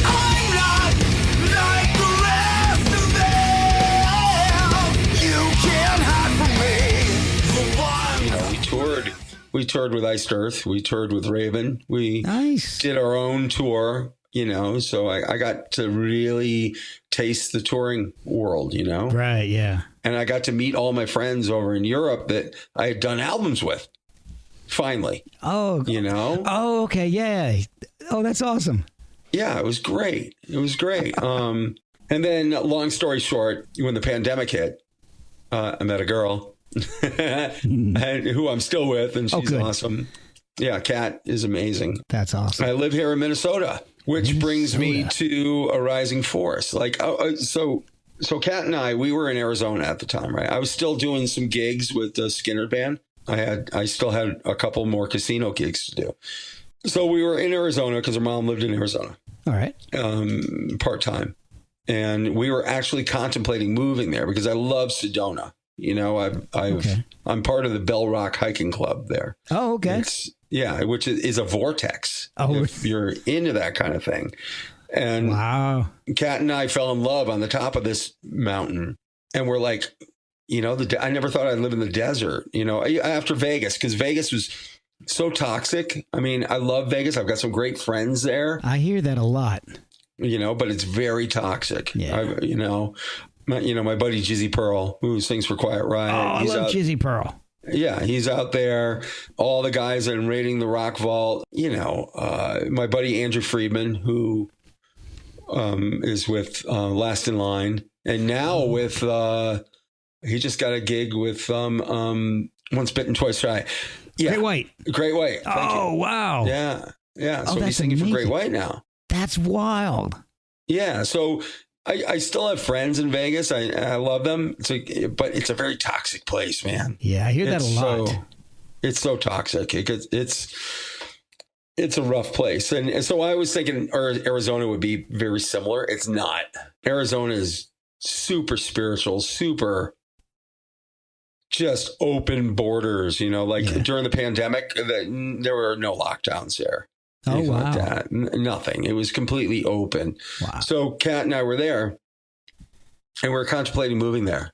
I'm not like the rest of them. You can't hide from me. We toured with Iced Earth. We toured with Raven. We did our own tour, so I got to really taste the touring world, Right, yeah. And I got to meet all my friends over in Europe that I had done albums with, finally. Oh. Oh, okay, yeah. Oh, that's awesome. Yeah, it was great. And then, long story short, when the pandemic hit, I met a girl who I'm still with, and she's awesome. Yeah, Kat is amazing. That's awesome. I live here in Minnesota, which brings me to a rising force. So Kat and we were in Arizona at the time, right? I was still doing some gigs with the Skinner band. I still had a couple more casino gigs to do. So we were in Arizona because her mom lived in Arizona. All right. Part-time. And we were actually contemplating moving there because I love Sedona. I'm part of the Bell Rock Hiking Club there. Oh, okay. Which is a vortex. Oh, if you're into that kind of thing. And wow. Kat and I fell in love on the top of this mountain. And we're like, I never thought I'd live in the desert, after Vegas, because Vegas was so toxic. I mean, I love Vegas. I've got some great friends there. I hear that a lot. But it's very toxic. Yeah. My buddy Jizzy Pearl, who sings for Quiet Riot. Oh, I love Jizzy Pearl. Yeah, he's out there. All the guys that are raiding the Rock Vault. My buddy Andrew Friedman, who is with Last in Line, and now with he just got a gig with Once Bitten, Twice Shy. Yeah. Great White. Thank you. Wow. Yeah. So he's singing for Great White now. That's wild. Yeah. So I still have friends in Vegas. I love them. But it's a very toxic place, man. Yeah, I hear that a lot. It's so toxic. It's a rough place. And so I was thinking Arizona would be very similar. It's not. Arizona is super spiritual, super just open borders, during the pandemic, there were no lockdowns there. Oh, wow. Like that. Nothing. It was completely open. Wow. So Kat and I were there and we were contemplating moving there,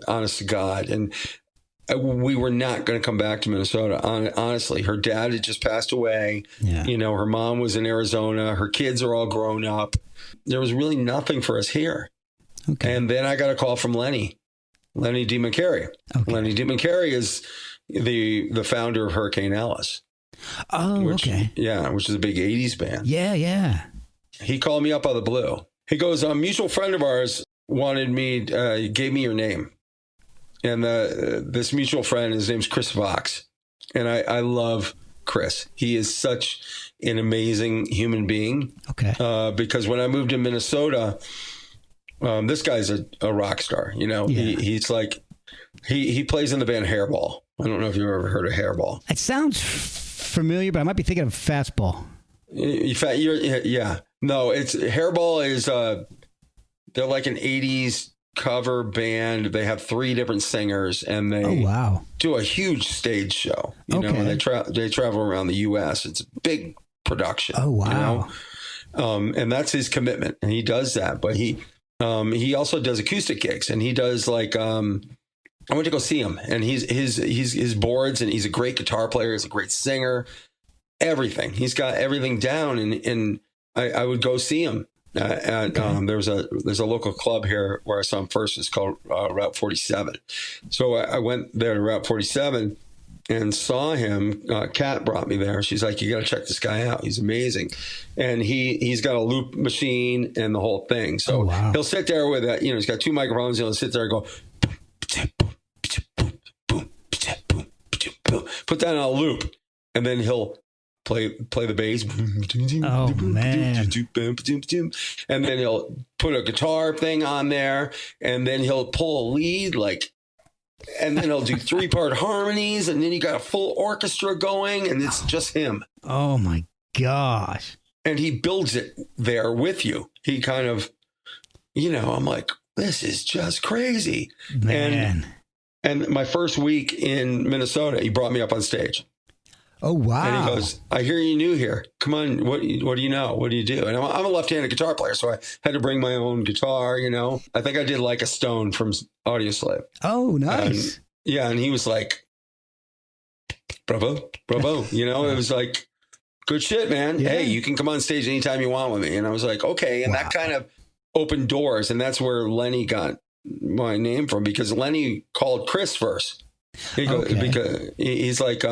honest to God. And we were not going to come back to Minnesota. Honestly, her dad had just passed away. Yeah. Her mom was in Arizona. Her kids are all grown up. There was really nothing for us here. Okay. And then I got a call from Lenny DiMcCary. Okay. Lenny DiMcCary is the founder of Hurricane Alice. Oh, okay. Yeah, which is a big 80s band. Yeah. He called me up out of the blue. He goes, a mutual friend of ours gave me your name. And this mutual friend, his name's Chris Vox. And I love Chris. He is such an amazing human being. Okay. Because when I moved to Minnesota, this guy's a rock star. Yeah. He's like, he plays in the band Hairball. I don't know if you've ever heard of Hairball. It sounds familiar, but I might be thinking of Fastball. Yeah. No, it's Hairball is they're like an 80s cover band. They have 3 different singers and they do a huge stage show. And they travel around the US. It's a big production. Oh, wow. And that's his commitment. And he does that, but he also does acoustic gigs and he does like I went to go see him and his boards and he's a great guitar player. He's a great singer, everything. He's got everything down. And I would go see him there's a local club here where I saw him first. It's called Route 47. So I went there to Route 47 and saw him. Kat brought me there. She's like, you got to check this guy out. He's amazing. And he's got a loop machine and the whole thing. So he'll sit there with he's got 2 microphones. He'll sit there and go, put that on a loop, and then he'll play the bass. Oh man! And then he'll put a guitar thing on there, and then he'll pull a lead and then he'll do 3-part harmonies, and then you got a full orchestra going, and it's just him. Oh my gosh! And he builds it there with you. He kind of, I'm like, this is just crazy, man. And my first week in Minnesota, he brought me up on stage. Oh, wow. And he goes, I hear you're new here. Come on. What do you know? What do you do? And I'm a left-handed guitar player, so I had to bring my own guitar, I think I did Like a Stone from Audioslave. Oh, nice. And he was like, bravo, bravo. You know, it was like, good shit, man. Yeah. Hey, you can come on stage anytime you want with me. And I was like, okay. And that kind of opened doors. And that's where Lenny got my name from, because Lenny called Chris first. Because he's like,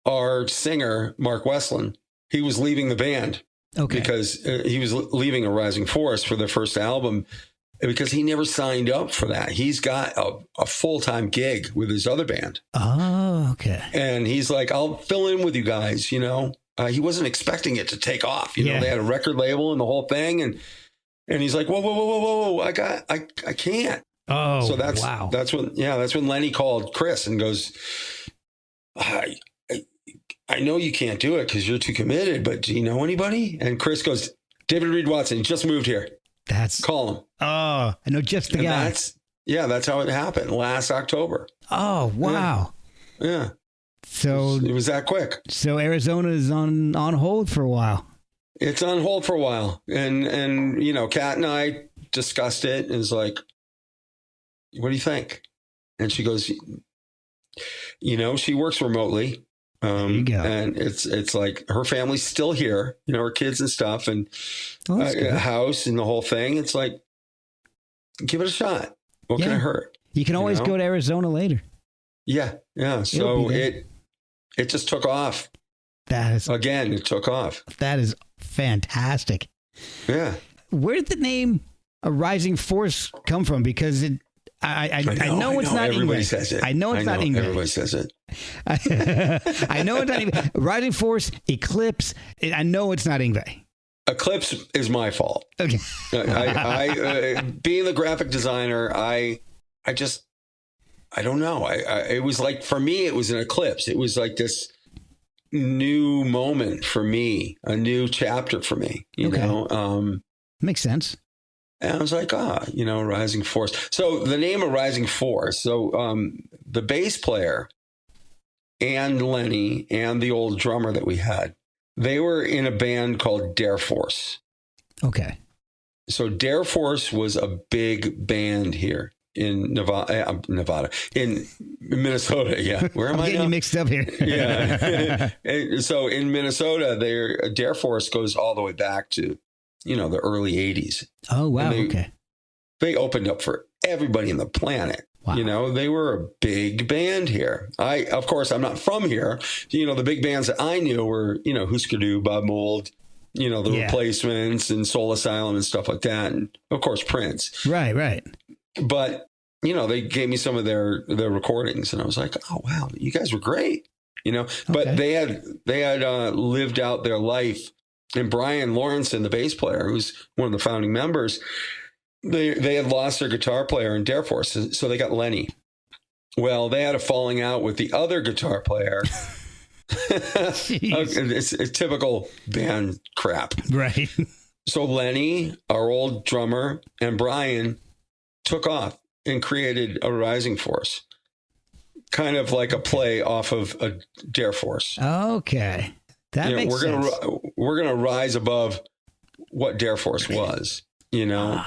our singer, Mark Westland, he was leaving the band because he was leaving A Rising Force for their first album, because he never signed up for that. He's got a full-time gig with his other band. Oh, okay. And he's like, I'll fill in with you guys, you know. He wasn't expecting it to take off. You know, they had a record label and the whole thing. And he's like, whoa. I can't. Oh, so wow. That's when Lenny called Chris and goes, I know you can't do it because you're too committed, but do you know anybody? And Chris goes, David Reed Watson, he just moved here. Call him. Oh, I know just the guy. That's how it happened last October. Oh, wow. Yeah. So it was that quick. So Arizona is on hold for a while. It's on hold for a while. And you know, Kat and I discussed it, and it's like, what do you think? And she goes, you know, she works remotely. There you go. And it's like her family's still here, you know, her kids and stuff, and a house and the whole thing. It's like, give it a shot. What can it hurt? You can always go to Arizona later. Yeah. So it just took off. It took off. That is fantastic. Yeah. Where did the name A Rising Force come from? Because I know it's not Everybody English. says it. I know it's not English. Everybody says it. I know it's not English. Rising Force, Eclipse. I know it's not English. Eclipse is my fault. Okay. I being the graphic designer, I don't know. It was like, for me, it was an eclipse. It was like this new moment for me, a new chapter for me, you know? Makes sense. And I was like, Rising Force. So the name of Rising Force. So the bass player and Lenny and the old drummer that we had, they were in a band called Dare Force. Okay. So Dare Force was a big band here in Nevada, in Minnesota. Yeah. Where am I getting now? You mixed up here. Yeah. So in Minnesota, Dare Force goes all the way back to, you know, the early 80s. Oh, wow. They opened up for everybody on the planet. Wow. You know, they were a big band here. Of course, I'm not from here. You know, the big bands that I knew were, you know, Husker Du, Bob Mould, you know, the Replacements and Soul Asylum and stuff like that. And of course, Prince. Right. But, you know, they gave me some of their recordings, and I was like, oh, wow, you guys were great. You know, but they had lived out their life. And Brian Lawrenson, the bass player, who's one of the founding members, they had lost their guitar player in Dare Force, so they got Lenny. Well, they had a falling out with the other guitar player. It's typical band crap. Right. So Lenny, our old drummer, and Brian took off and created A Rising Force, kind of like a play off of a Dare Force. Okay. That makes sense. We're gonna rise above what Dare Force was, you know.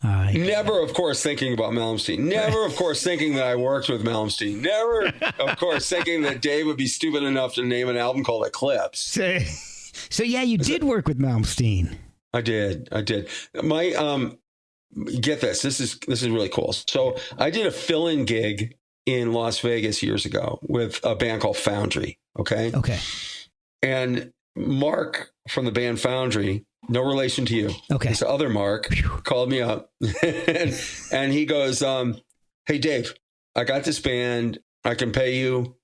Never, of course, thinking about Malmsteen. Never, of course, thinking that I worked with Malmsteen. Never, of course, thinking that Dave would be stupid enough to name an album called Eclipse. So yeah, you did work with Malmsteen. I did. My get this. This is really cool. So I did a fill-in gig in Las Vegas years ago with a band called Foundry. Okay. And Mark from the band Foundry, no relation to you. Okay. This other Mark called me up and he goes, hey, Dave, I got this band. I can pay you.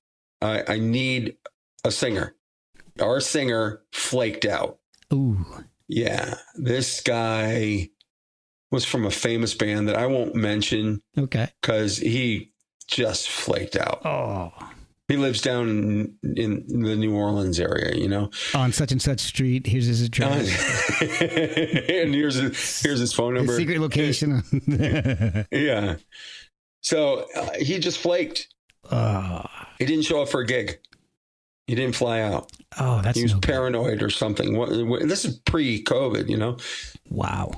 I need a singer. Our singer flaked out. Ooh. Yeah. This guy was from a famous band that I won't mention. Okay. Because he just flaked out. Oh. He lives down in the New Orleans area, you know. On such and such street. Here's his address. And here's his phone number. His secret location. Yeah. So he just flaked. He didn't show up for a gig. He didn't fly out. Oh, that's he was paranoid or something. This is pre-COVID, you know. Wow.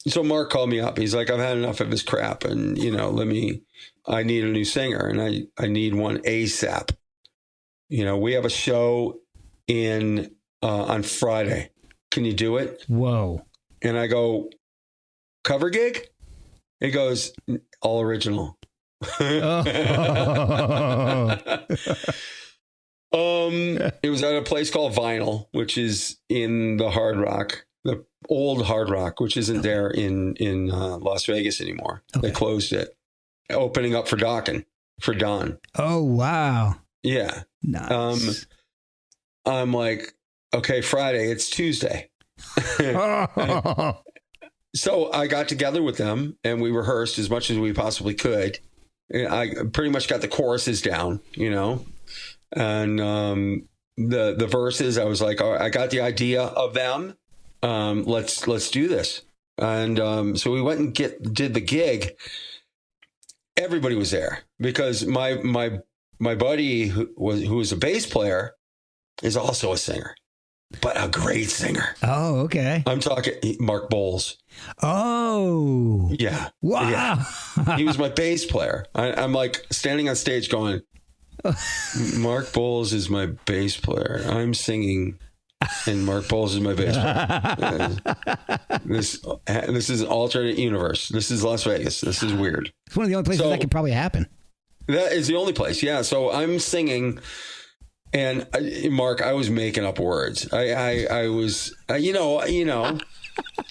So Mark called me up. He's like, I've had enough of his crap, and you know, I need a new singer, and I need one ASAP. we have a show on Friday. Can you do it? Whoa. And I go, cover gig? He goes, all original. It was at a place called Vinyl, which is in the Hard Rock, the old Hard Rock, which isn't there in Las Vegas anymore. Okay. They closed it, opening up for Don. Oh, wow. Yeah. Nice. I'm like, okay, Friday, it's Tuesday. So I got together with them and we rehearsed as much as we possibly could. I pretty much got the choruses down, and the verses. I was like, all right, I got the idea of them. Let's do this. And so we went and did the gig. Everybody was there because my buddy who was a bass player is also a singer, but a great singer. Oh, okay. I'm talking Mark Bowles. Oh, yeah. Wow. Yeah. He was my bass player. I'm like standing on stage going, Mark Bowles is my bass player. I'm singing and Mark Bowles is my bass player. This is an alternate universe. This is Las Vegas. This is weird. It's one of the only places that could probably happen. That is the only place. Yeah. So I'm singing. And Mark, I was making up words. I was,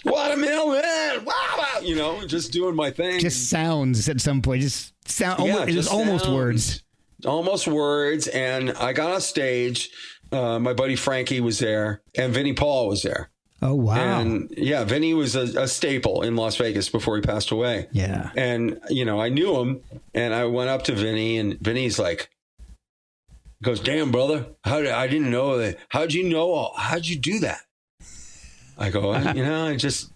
watermelon, wow, just doing my thing. Just sounds at some point. Just sound. Yeah, it was almost words. Almost words. And I got on stage. My buddy Frankie was there, and Vinnie Paul was there. Oh wow! And yeah, Vinnie was a staple in Las Vegas before he passed away. Yeah. And I knew him, and I went up to Vinnie, and Vinnie's like, goes, damn, brother, I didn't know that. How'd you do that? I go, I just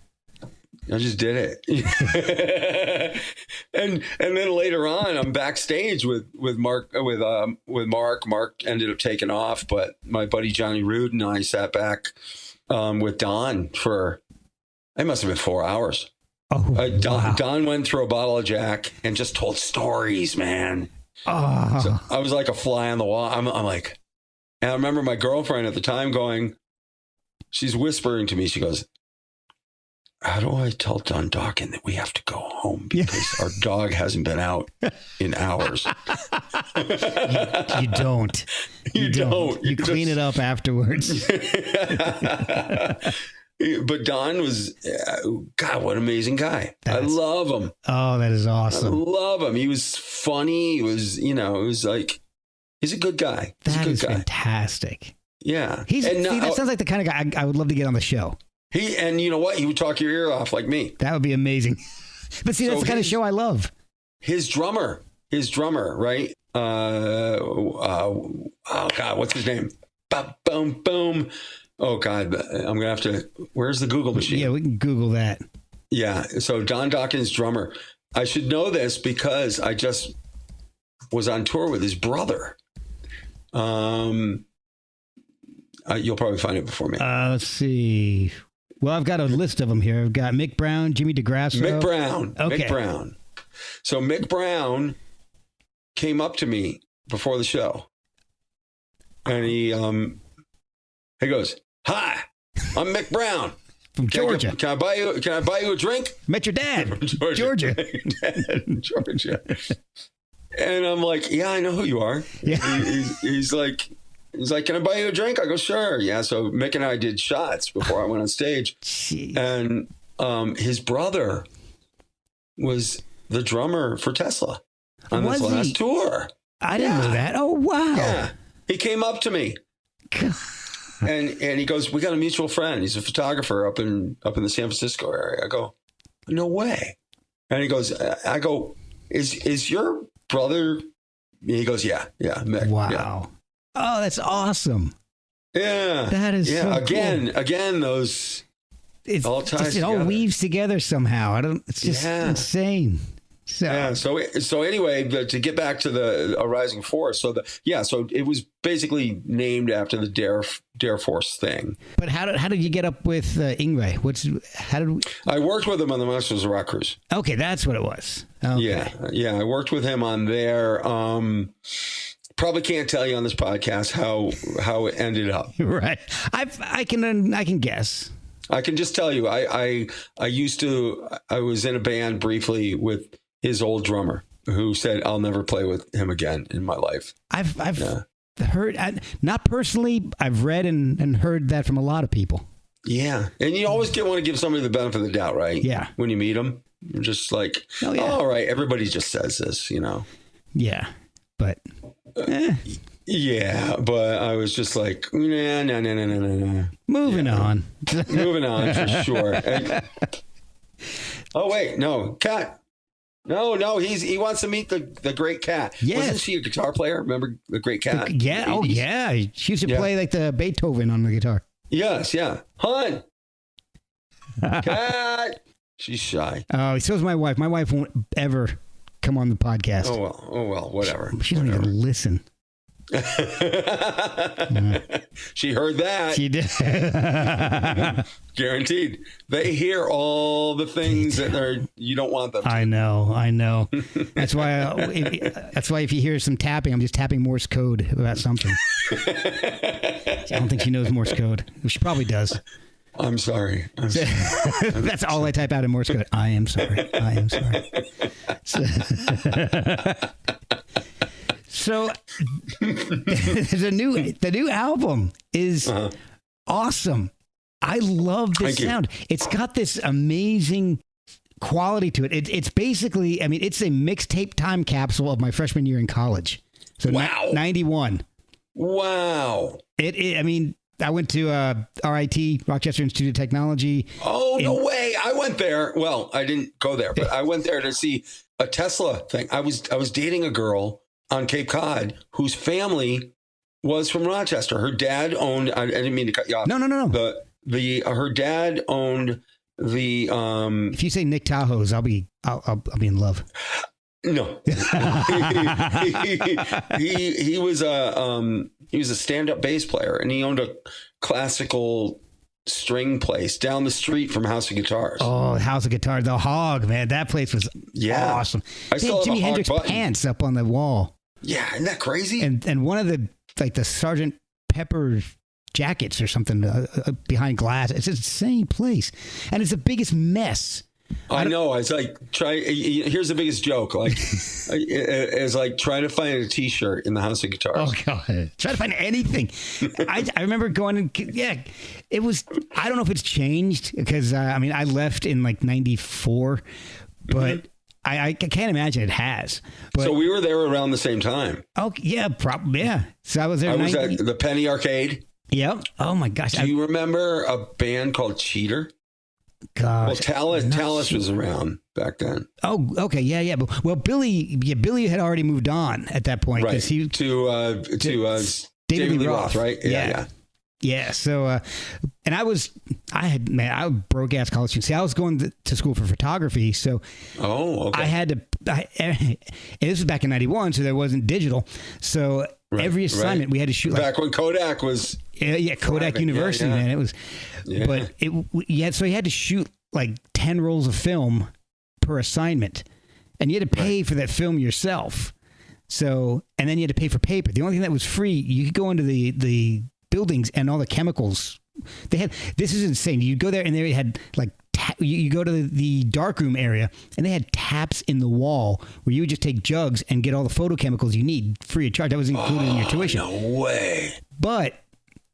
did it. and then later on, I'm backstage with Mark, with Mark. Mark ended up taking off, but my buddy Johnny Rude and I sat back with Don for, it must have been 4 hours. Oh, wow. Don went through a bottle of Jack and just told stories, man. Oh. So I was like a fly on the wall. I'm like, and I remember my girlfriend at the time she's whispering to me. She goes, how do I tell Don Dawkins that we have to go home because our dog hasn't been out in hours? You don't. You don't. You clean it up afterwards. But Don was, God, what an amazing guy. I love him. Oh, that is awesome. I love him. He was funny. He was, it was like, he's a good guy. That is fantastic. Yeah. That sounds like the kind of guy I would love to get on the show. And you know what? He would talk your ear off like me. That would be amazing. But see, that's the kind of show I love. His drummer, right? Oh God, what's his name? Boom, boom. Oh God, I'm gonna have to. Where's the Google machine? Yeah, we can Google that. Yeah. So Don Dawkins' drummer. I should know this because I just was on tour with his brother. You'll probably find it before me. Let's see. Well, I've got a list of them here. I've got Mick Brown, Jimmy DeGrasso. Mick Brown. Okay. Mick Brown. So Mick Brown came up to me before the show, and he goes, "Hi, I'm Mick Brown from Georgia. Can I buy you a drink?" Met your dad from Georgia. Georgia. And I'm like, "Yeah, I know who you are." Yeah. He's like, "Can I buy you a drink?" I go, "Sure." Yeah. So Mick and I did shots before I went on stage. Jeez. And his brother was the drummer for Tesla on this last tour. I didn't know that. Oh, wow. Yeah. He came up to me. And he goes, "We got a mutual friend. He's a photographer up in the San Francisco area." I go, "No way." And he goes, I go, is your brother? And he goes, yeah, Mick. Wow. Yeah. Oh, that's awesome. Yeah. That is so again, cool. Again, those all ties it all weaves together somehow. It's just insane. So anyway, to get back to the Rising Force, so it was basically named after the Dare Force thing. But how did you get up with Ingray? I worked with him on the Monsters of Rock cruise. Okay, that's what it was. Okay. Yeah, I worked with him on there. probably can't tell you on this podcast how it ended up. Right. I can guess. I can just tell you, I was in a band briefly with his old drummer who said, I'll never play with him again in my life. I've heard, not personally, I've read and heard that from a lot of people. Yeah. And you always want to give somebody the benefit of the doubt, right? Yeah. When you meet them, you're just like, oh, yeah. All right, everybody just says this, Yeah. But, yeah, but I was just like, no. Moving on. Moving on for sure. Oh, wait, no, Cat. No, he wants to meet the great Cat. Yes. Wasn't she a guitar player? Remember the great Cat? Yeah. Oh, yeah. She used to play like the Beethoven on the guitar. Yes, yeah. Hun. Cat. She's shy. Oh, so is my wife. My wife won't ever come on the podcast. Oh well, whatever. She doesn't even listen. She heard that. She did. Guaranteed. They hear all the things that you don't want them to. I know. That's why if you hear some tapping, I'm just tapping Morse code about something. I don't think she knows Morse code. She probably does. I'm sorry. That's all I type out in Morse code. I am sorry. So the new album is awesome. I love this sound. It's got this amazing quality to it. It's basically, it's a mixtape time capsule of my freshman year in college. So wow. 91. Wow. I went to RIT, Rochester Institute of Technology. Oh, no way. I went there. Well, I didn't go there, but I went there to see a Tesla thing. I was dating a girl on Cape Cod whose family was from Rochester. Her dad owned, I didn't mean to cut you off. No. Her dad owned the if you say Nick Tahoe's, I'll be in love. No. he was a stand-up bass player, and he owned a classical string place down the street from House of Guitars. Oh, House of Guitars, the Hog, man, that place was awesome. I still have Jimi a Hendrix Hog button. pants up on the wall. Yeah, isn't that crazy? And one of the Sergeant Pepper jackets or something behind glass. It's an insane place, and it's the biggest mess. I know. It's like here's the biggest joke. Like, it's like trying to find a T-shirt in the House of Guitars. Oh God, try to find anything. I remember going. It was. I don't know if it's changed because I left in like '94, but I can't imagine it has. But, so we were there around the same time. Oh yeah, probably yeah. So I was there. I was at the Penny Arcade. Yep. Oh my gosh. Do you remember a band called Cheater? Gosh, well, Talus was around back then. Oh, okay, yeah. But Billy had already moved on at that point because he to David Lee Roth, right? Yeah. So, and I broke ass college student. See, I was going to school for photography, so I had to. And this was back in '91, so there wasn't digital. So every assignment we had to shoot. Back when Kodak was. Yeah, Kodak University, man. It was, but so you had to shoot like 10 rolls of film per assignment, and you had to pay for that film yourself. So, and then you had to pay for paper. The only thing that was free, you could go into the buildings and all the chemicals they had. This is insane. You go there and they had like you go to the darkroom area and they had taps in the wall where you would just take jugs and get all the photochemicals you need free of charge. That was included in your tuition. No way. But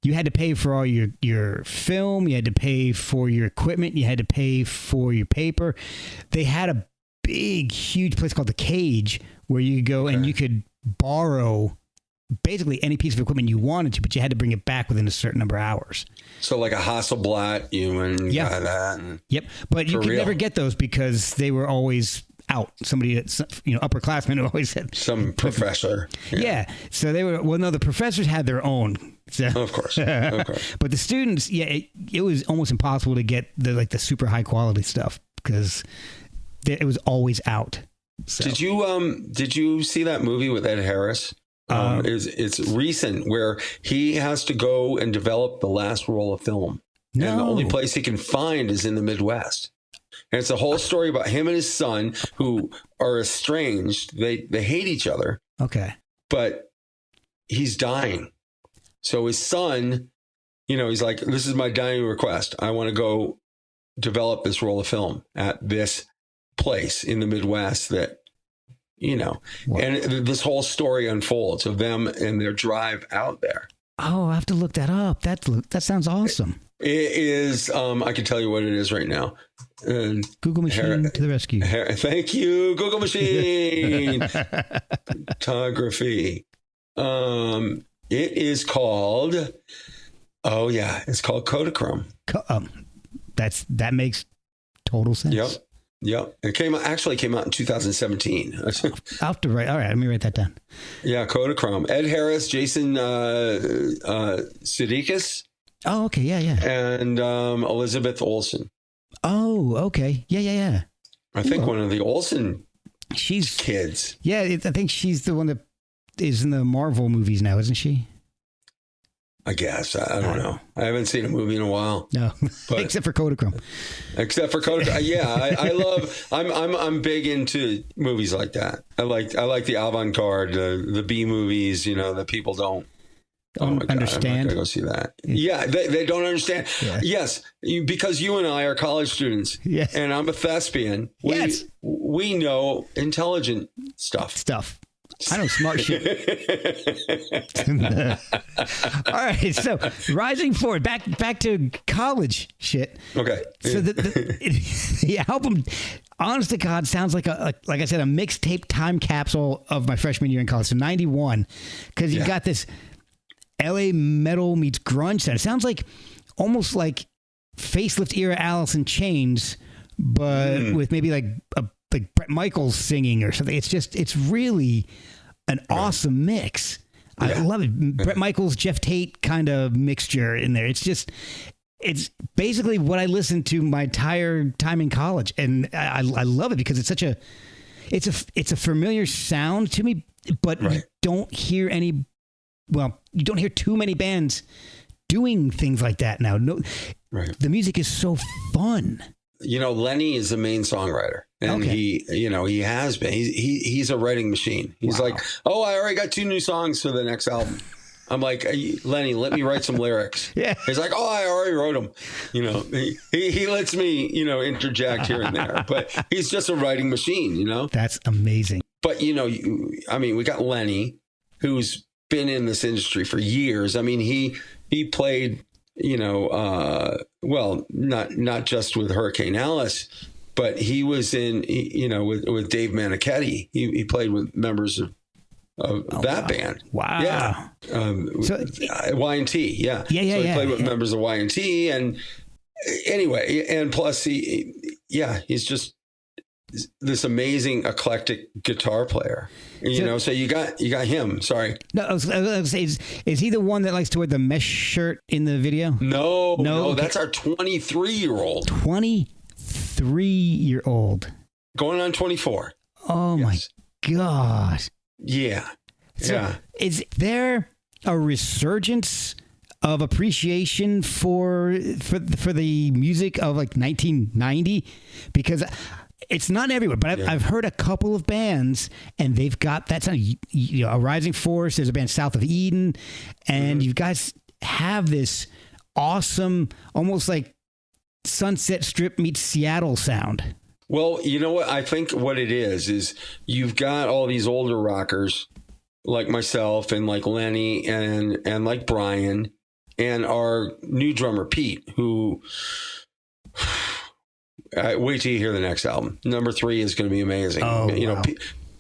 you had to pay for all your film. You had to pay for your equipment. You had to pay for your paper. They had a big, huge place called the Cage where you could go and you could borrow basically any piece of equipment you wanted to, but you had to bring it back within a certain number of hours. So like a Hasselblad, got that. And but you could never get those because they were always out. Somebody, upperclassmen who always had some professor. Yeah. So they were, the professors had their own. So, of course. But the students, it was almost impossible to get the super high quality stuff because it was always out. So. Did you see that movie with Ed Harris? It's recent where he has to go and develop the last roll of film. No. And the only place he can find is in the Midwest. And it's a whole story about him and his son who are estranged. They hate each other. Okay. But he's dying. So his son, he's like, this is my dying request. I want to go develop this roll of film at this place in the Midwest that, wow. And this whole story unfolds of them and their drive out there. Oh, I have to look that up. That sounds awesome. It is. I can tell you what it is right now. Google machine to the rescue. Thank you, Google machine. Photography. It is called. Oh yeah, it's called Kodachrome. That makes total sense. Yep. It came out in 2017. I'll have to write. All right, let me write that down. Yeah, Kodachrome. Ed Harris, Jason Sudeikis. Oh, okay. Yeah. And Elizabeth Olsen. Oh, okay. Yeah. I think one of the Olsen kids. Yeah, I think she's the one that is in the Marvel movies now, isn't she? I guess. I don't know. I haven't seen a movie in a while. No, except for Kodachrome. Yeah, I'm big into movies like that. I like the avant-garde, the B movies, that people don't understand. I'm not gonna go see that. Yeah, they don't understand. Yeah. Yes, because you and I are college students. Yes. And I'm a thespian. We know intelligent stuff. I know smart shit. All right, so rising forward, back to college shit. Okay. So the album, honest to God, sounds like like I said, a mixtape time capsule of my freshman year in college. So 91, because you've got this LA metal meets grunge sound. It sounds like almost like facelift era Alice in Chains, but with maybe like Bret Michaels singing or something. It's really an awesome mix. I love it. Bret Michaels, Jeff Tate kind of mixture in there. It's basically what I listened to my entire time in college. And I love it because it's such it's a familiar sound to me, but you don't hear you don't hear too many bands doing things like that now. No, the music is so fun. Lenny is the main songwriter, and he has been. He's a writing machine. He's like, oh, I already got 2 new songs for the next album. I'm like, hey, Lenny, let me write some lyrics. Yeah. He's like, oh, I already wrote them. He lets me, interject here and there, but he's just a writing machine. That's amazing. But we got Lenny, who's been in this industry for years. I mean, he played. Not just with Hurricane Alice, but he was in, with Dave Manichetti. He played with members of that band. Wow. Yeah. Y&T. Yeah. So he played with members of Y&T. And anyway, and plus he's just this amazing eclectic guitar player. So you got him. Sorry. No, I was gonna say, is he the one that likes to wear the mesh shirt in the video? No, okay. That's our 23-year-old. 23-year-old. Going on 24. Oh my God. Yeah. So is there a resurgence of appreciation for the music of like 1990? Because it's not everywhere, but I've heard a couple of bands, and they've got that sound. A Rising Force. There's a band South of Eden, and you guys have this awesome, almost like Sunset Strip meets Seattle sound. Well, you know what? I think what it is you've got all these older rockers like myself and like Lenny and like Brian and our new drummer Pete, who. Wait till you hear the next album. Number 3 is going to be amazing. Oh, wow.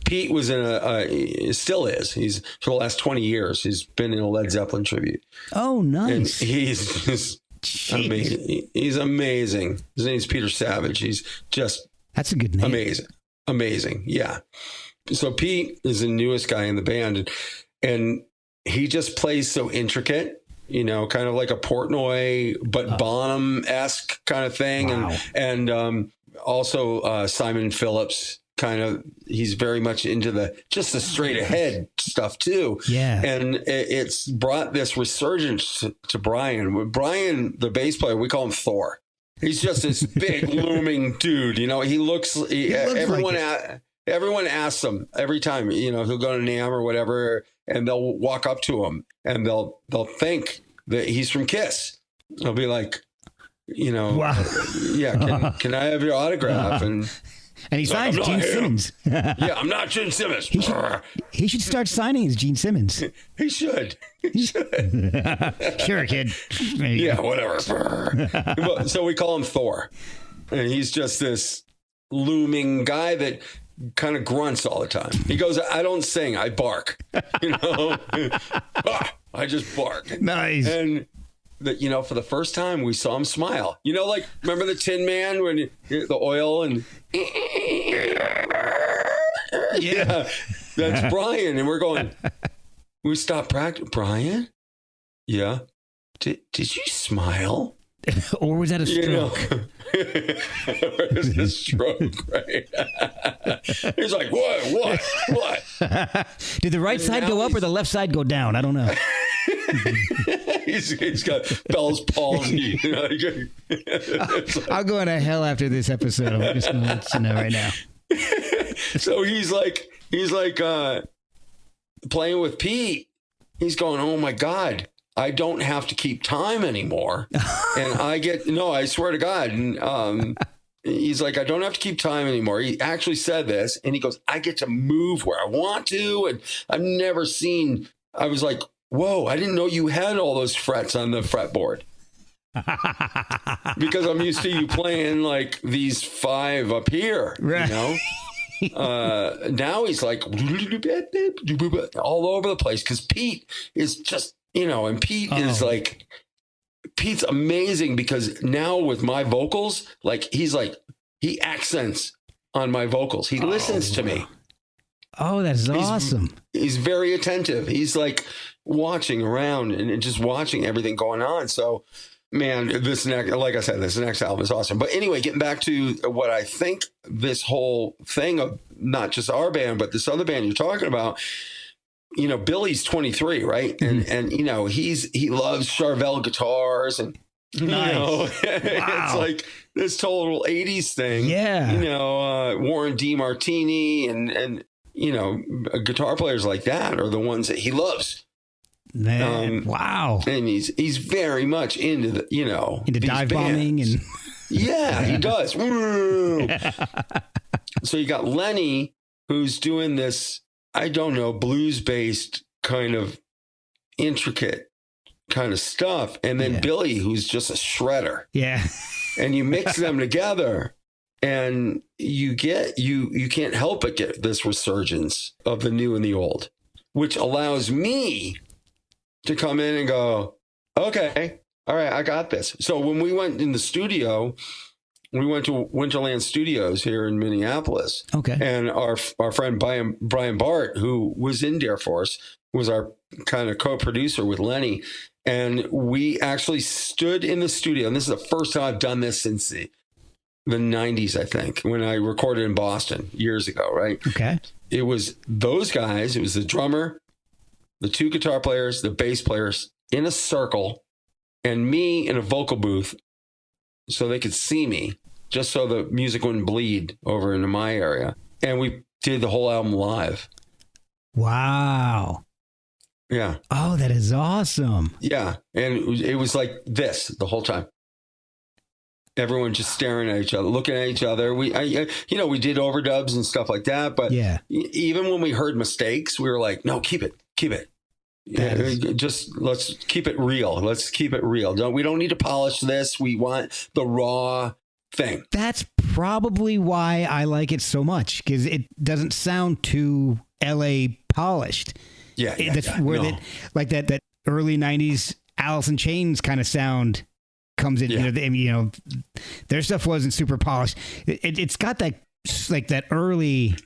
Pete was in still is. He's for the last 20 years. He's been in a Led Zeppelin tribute. Oh, nice. And he's just amazing. He's amazing. His name's Peter Savage. He's just that's a good name. Amazing. Yeah. So Pete is the newest guy in the band, and he just plays so intricate. Kind of like a Portnoy, but Bonham-esque kind of thing. Wow. And also Simon Phillips, he's very much into the straight ahead stuff too. Yeah. And it's brought this resurgence to Brian. Brian, the bass player, we call him Thor. He's just this big looming dude. He looks everyone asks him every time, he'll go to NAMM or whatever. and they'll walk up to him and they'll think that he's from Kiss. They'll be like, Wow. Yeah, can I have your autograph? And he signs like, Gene Simmons. Yeah, I'm not Gene Simmons. He should start signing as Gene Simmons. He should. Sure, kid. Yeah, whatever. So we call him Thor. And he's just this looming guy that kind of grunts all the time. He goes, I don't sing, I bark. I just bark. Nice. And for the first time we saw him smile. Like, remember the Tin Man when the oil and yeah, that's Brian. And we're going, we stopped practice. Brian? Yeah. Did you smile? Or was that a stroke? Or is it a stroke, right? He's like, what? Did the right side go up or the left side go down? I don't know. He's got Bell's palsy. I'll go into hell after this episode. I'm just going to let you know right now. So he's like playing with Pete. He's going, oh my God, I don't have to keep time anymore. And I swear to God. And he's like, I don't have to keep time anymore. He actually said this, and he goes, I get to move where I want to. And I was like, whoa, I didn't know you had all those frets on the fretboard. Because I'm used to you playing like these 5 up here, right. Now he's like all over the place because Pete is just, and Pete is like, Pete's amazing because now with my vocals, like he accents on my vocals. He listens to me. Oh, that's awesome. He's very attentive. He's like watching around and just watching everything going on. So, man, this next album is awesome. But anyway, getting back to what I think this whole thing of not just our band, but this other band you're talking about, Billy's 23, right? Mm-hmm. And he loves Charvel guitars and, nice. It's like this total 80s thing. Yeah. Warren DeMartini and guitar players like that are the ones that he loves. Man, wow. And he's very much into into dive bombing and yeah, he does. So you got Lenny, who's doing this, I don't know, blues based kind of intricate kind of stuff, and then Billy, who's just a shredder. Yeah. And you mix them together, and you can't help but get this resurgence of the new and the old, which allows me to come in and go, okay, all right, I got this. So when we went in the studio, we went to Winterland Studios here in Minneapolis. Okay. And our friend Brian Bart, who was in Dare Force, was our kind of co-producer with Lenny. And we actually stood in the studio. And this is the first time I've done this since the 90s, I think, when I recorded in Boston years ago, right? Okay. It was those guys. It was the drummer, the 2 guitar players, the bass players in a circle, and me in a vocal booth so they could see me, just so the music wouldn't bleed over into my area. And we did the whole album live. Wow. Yeah. Oh, that is awesome. Yeah. And it was like this the whole time. Everyone just staring at each other, looking at each other. We did overdubs and stuff like that. But even when we heard mistakes, we were like, no, keep it. Just let's keep it real. Let's keep it real. We don't need to polish this. We want the raw thing. That's probably why I like it so much, because it doesn't sound too LA polished. That early 90s Alice in Chains kind of sound comes in. Their stuff wasn't super polished. It's got that like that early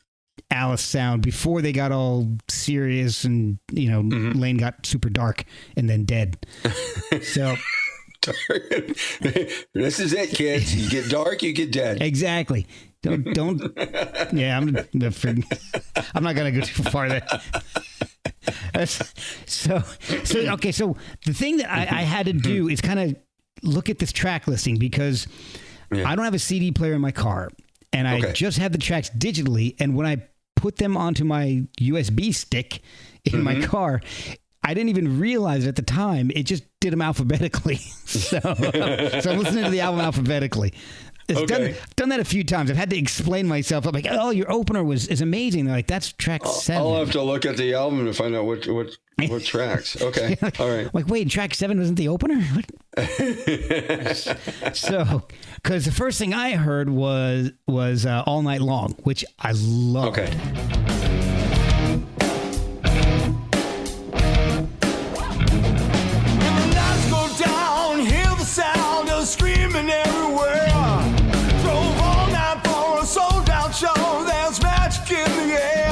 Alice sound before they got all serious and Lane got super dark and then dead. So this is it, kids. You get dark, you get dead. Exactly. Don't. Yeah, I'm not gonna go too far there. So the thing that I had to do is kind of look at this track listing, because I don't have a CD player in my car, and I just have the tracks digitally. And when I put them onto my USB stick, in my car. I didn't even realize it at the time. It just did them alphabetically. So I'm listening to the album alphabetically. Done that a few times. I've had to explain myself. I'm like, oh, your opener is amazing. They're like, that's track 7. I'll have to look at the album to find out what tracks. Okay. All right. Like, wait, track 7 wasn't the opener? So, because the first thing I heard was All Night Long, which I love. Okay. Screaming everywhere. Drove all night for a sold out show. There's magic in the air.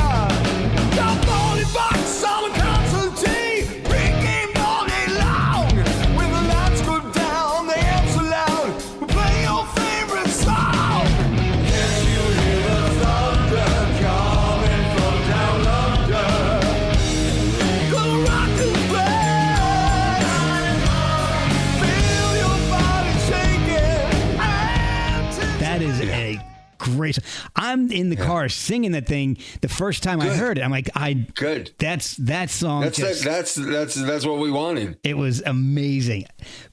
Got 40 bucks on a Constantine. Pre-game all day long. When the lights go down, the amps are loud. We play your favorite song. Can you hear the thunder coming from down under? Gonna rock and that is a great. I'm in the car singing that thing the first time I heard it. I'm like, good. That's that song. That's what we wanted. It was amazing.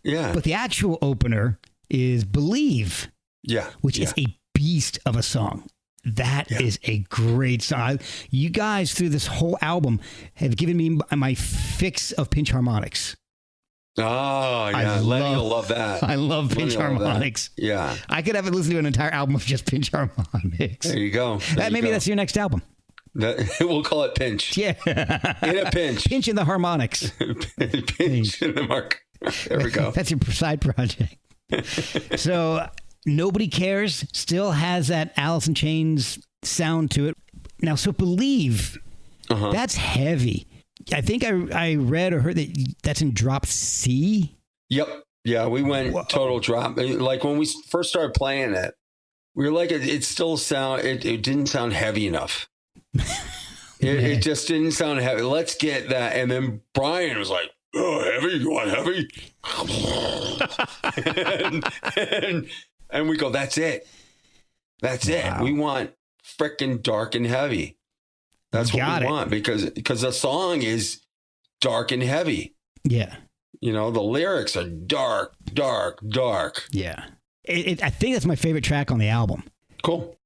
Yeah. But the actual opener is Believe. Yeah. Which is a beast of a song. That is a great song. You guys through this whole album have given me my fix of pinch harmonics. Oh, yeah. Lenny will love that. I love pinch harmonics. Yeah. I could have it listen to an entire album of just pinch harmonics. There you go. Maybe that's your next album. We'll call it Pinch. Yeah. In a pinch. Pinch in the harmonics. Pinch in the mark. There we go. That's your side project. So Nobody Cares still has that Alice in Chains sound to it. Now, so Believe, that's heavy. I think I read or heard that that's in drop C. Yep. Yeah, we went total drop. Like when we first started playing it, we were like, it still sound. It didn't sound heavy enough. It just didn't sound heavy. Let's get that. And then Brian was like, "Oh, heavy? You want heavy?" and we go, "That's it. That's it. We want freaking dark and heavy." That's what we want because the song is dark and heavy. Yeah. You know, the lyrics are dark, dark, dark. Yeah. I think that's my favorite track on the album. Cool.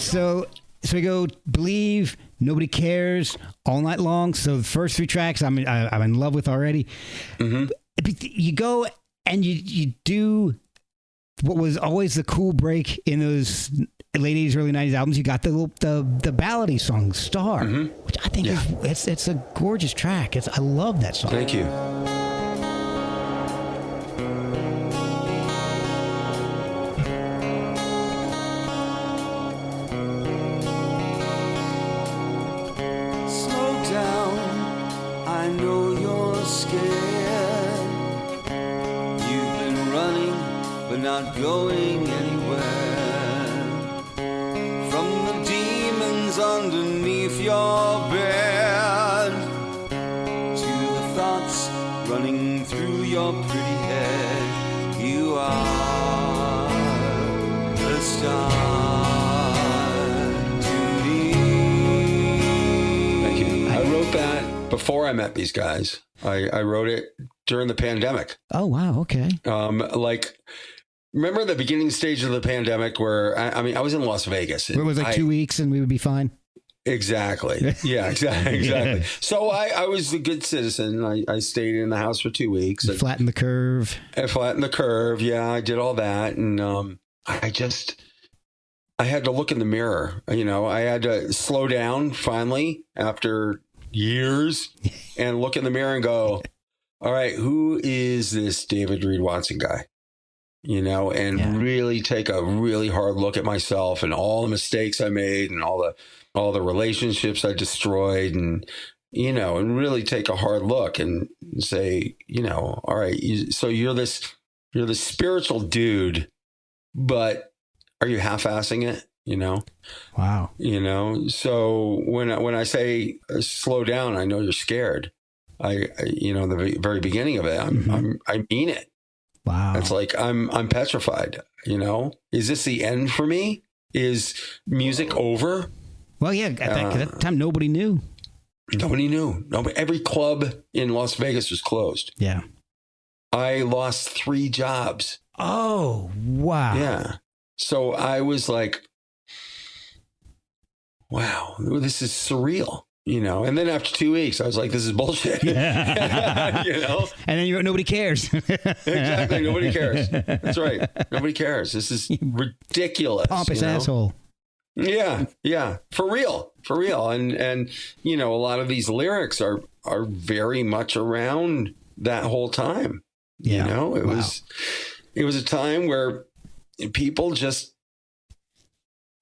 So we go Believe, Nobody Cares, All Night Long. So the first 3 tracks I'm in love with already. Mm-hmm. You go and you do what was always the cool break in those late 80s, early 90s albums. You got the ballady song Star, which I think is it's a gorgeous track. I love that song. Thank you. Not going anywhere from the demons underneath your bed to the thoughts running through your pretty head. You are the star to me. Thank you. I wrote that before I met these guys. I wrote it during the pandemic. Oh, wow. Okay. Remember the beginning stage of the pandemic where, I was in Las Vegas. It was like 2 weeks and we would be fine. Exactly. Yeah, exactly. Yeah. So I was a good citizen. I stayed in the house for 2 weeks. Flattened the curve. I flattened the curve. Yeah, I did all that. And I had to look in the mirror. You know, I had to slow down finally after years and look in the mirror and go, all right, who is this David Reed Watson guy? You know, and really take a really hard look at myself and all the mistakes I made and all the relationships I destroyed, and, you know, and really take a hard look and say, you know, all right, so you're this spiritual dude, but are you half-assing it? You know? Wow. You know, so when I say slow down, I know you're scared. I you know, the very beginning of it, I mean it. Wow. It's like, I'm petrified, you know? Is this the end for me? Is music over? Well, yeah, at that time, nobody knew. Nobody knew. Every club in Las Vegas was closed. Yeah. I lost 3 jobs. Oh, wow. Yeah. So I was like, wow, this is surreal. You know, and then after 2 weeks, I was like, this is bullshit. You know? And then you wrote, nobody cares. Exactly. Nobody cares. That's right. Nobody cares. This is ridiculous. Pompous asshole. Yeah. Yeah. For real. And, you know, a lot of these lyrics are very much around that whole time. Yeah. You know, it was a time where people just,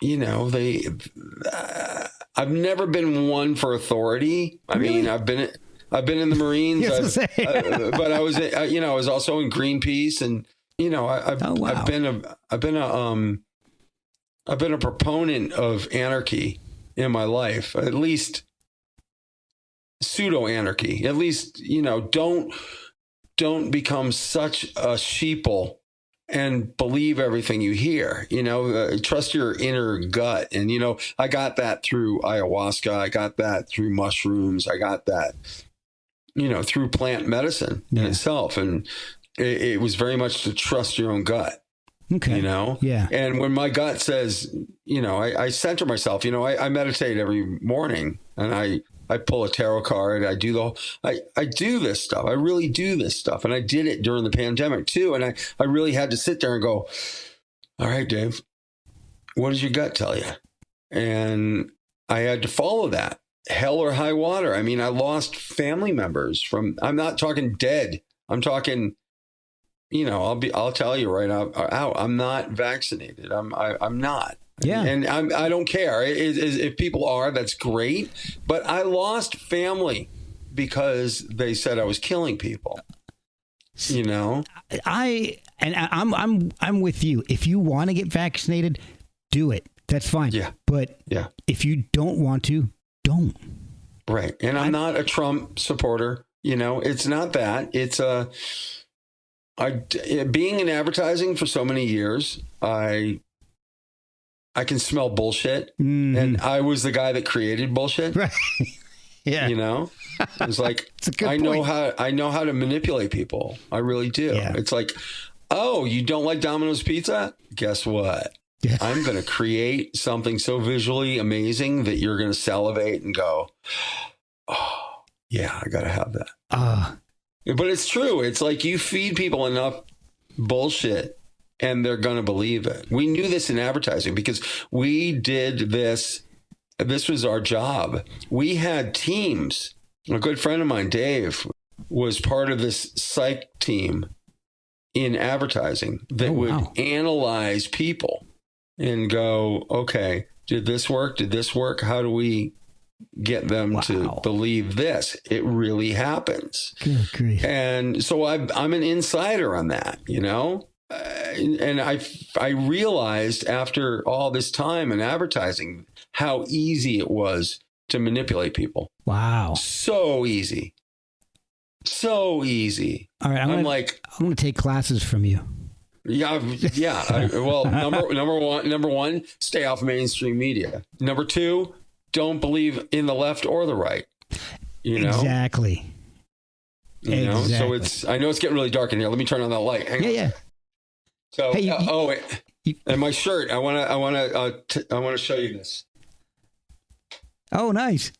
you know, I've never been one for authority. I mean, I've been in the Marines, but I was, you know, I was also in Greenpeace, and, you know, I've been a proponent of anarchy in my life, at least pseudo anarchy. At least, you know, don't become such a sheeple and believe everything you hear, you know, trust your inner gut. And, you know, I got that through ayahuasca. I got that through mushrooms. I got that, you know, through plant medicine in itself. And it was very much to trust your own gut. Okay. You know? Yeah. And when my gut says, you know, I center myself, you know, I meditate every morning, and I pull a tarot card. I do this stuff. I really do this stuff. And I did it during the pandemic too. And I really had to sit there and go, all right, Dave, what does your gut tell you? And I had to follow that, hell or high water. I mean, I lost family members I'm not talking dead. I'm talking, you know, I'll tell you right out, I'm not vaccinated. I'm not. Yeah. And I don't care. If people are, that's great. But I lost family because they said I was killing people. You know? I'm with you. If you want to get vaccinated, do it. That's fine. Yeah. But if you don't want to, don't. Right. And I'm not a Trump supporter. You know, it's not that. It's being in advertising for so many years, I can smell bullshit, and I was the guy that created bullshit. Right. Yeah. You know, it's like, I know how to manipulate people. I really do. Yeah. It's like, oh, you don't like Domino's pizza? Guess what? Yeah. I'm going to create something so visually amazing that you're going to salivate and go, oh, yeah, I got to have that. But it's true. It's like, you feed people enough bullshit and they're going to believe it. We knew this in advertising because we did this. This was our job. We had teams. A good friend of mine, Dave, was part of this psych team in advertising that would analyze people and go, okay, did this work? Did this work? How do we get them to believe this? It really happens. Good grief. And so I'm an insider on that, you know? And I realized after all this time in advertising how easy it was to manipulate people. Wow. So easy. So easy. All right. I'm going to take classes from you. Yeah. Well, number one, stay off mainstream media. Number 2, don't believe in the left or the right. You know? Exactly. You know? So I know it's getting really dark in here. Let me turn on that light. Hang on. Yeah. So, and my shirt, I want to show you this. Oh, nice.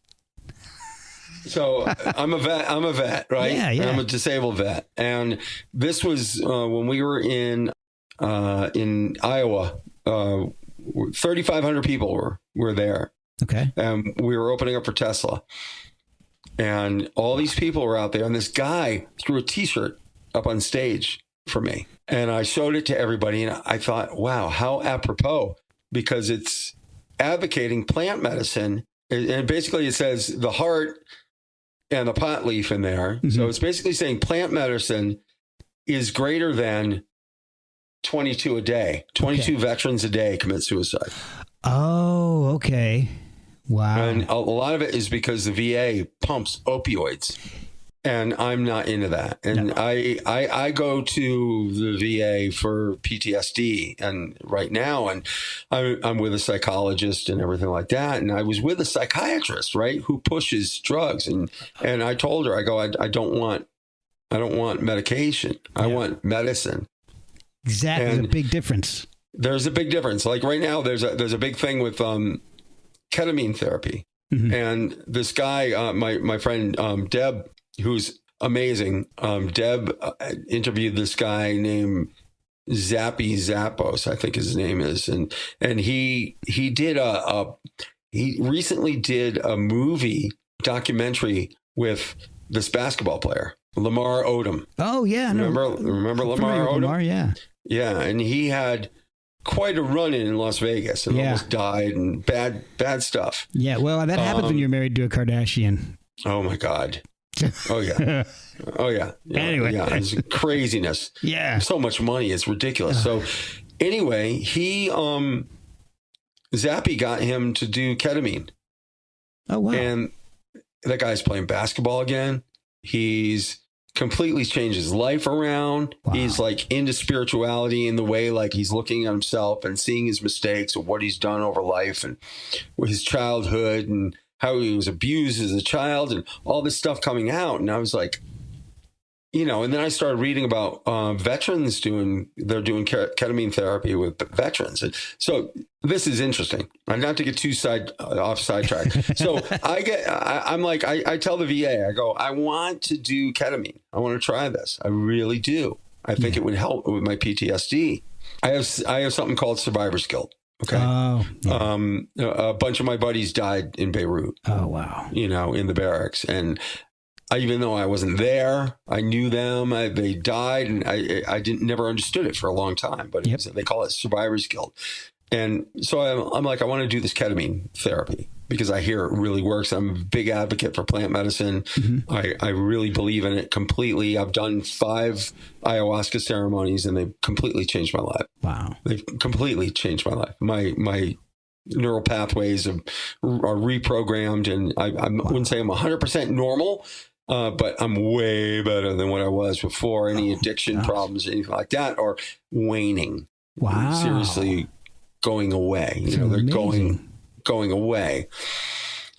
So I'm a vet, right? Yeah. I'm a disabled vet. And this was when we were in Iowa, 3,500 people were there. Okay. And we were opening up for Tesla. And all these people were out there, and this guy threw a T-shirt up on stage for me. And I showed it to everybody, and I thought, wow, how apropos, because it's advocating plant medicine. And basically it says the heart and the pot leaf in there. Mm-hmm. So it's basically saying plant medicine is greater than 22 a day. 22 veterans a day commit suicide. Oh, okay. Wow. And a lot of it is because the VA pumps opioids, and I'm not into that. And no. I go to the VA for PTSD and right now, and I'm with a psychologist and everything like that. And I was with a psychiatrist, right, who pushes drugs. And I told her, I go, I don't want medication. Yeah. I want medicine. Exactly. There's a big difference. There's a big difference. Like right now, there's a big thing with ketamine therapy. Mm-hmm. And this guy, my friend Deb, who's amazing, Deb interviewed this guy named Zappy Zappos, I think his name is, and he did he recently did a movie documentary with this basketball player, Lamar Odom. Oh yeah, remember Lamar Odom? Lamar, yeah, and he had quite a run in Las Vegas and almost died, and bad stuff. Yeah, well, that happens when you're married to a Kardashian. Oh my God. Oh yeah. Anyway, it's craziness. Yeah, so much money, it's ridiculous. So anyway, he Zappy got him to do ketamine. Oh wow. And that guy's playing basketball again. He's completely changed his life around. Wow. He's like into spirituality in the way, like he's looking at himself and seeing his mistakes and what he's done over life and with his childhood and how he was abused as a child and all this stuff coming out. And I was like, and then I started reading about veterans doing ketamine therapy with veterans. And so this is interesting. Not to get too off sidetrack. So I'm like, I tell the VA, I go, I want to do ketamine. I want to try this. I really do. I think it would help with my PTSD. I have something called survivor's guilt. Okay. Oh, yeah. A bunch of my buddies died in Beirut. Oh, wow. In the barracks. And even though I wasn't there, I knew them. They died, and I never understood it for a long time. But they call it survivor's guilt. And so I'm like, I want to do this ketamine therapy because I hear it really works. I'm a big advocate for plant medicine. Mm-hmm. I really believe in it completely. I've done 5 ayahuasca ceremonies, and they've completely changed my life. Wow. They've completely changed my life. My neural pathways are reprogrammed, and I wouldn't say I'm 100% normal, but I'm way better than what I was before. Any addiction problems, anything like that, are waning. Wow. Seriously going away. They're going away.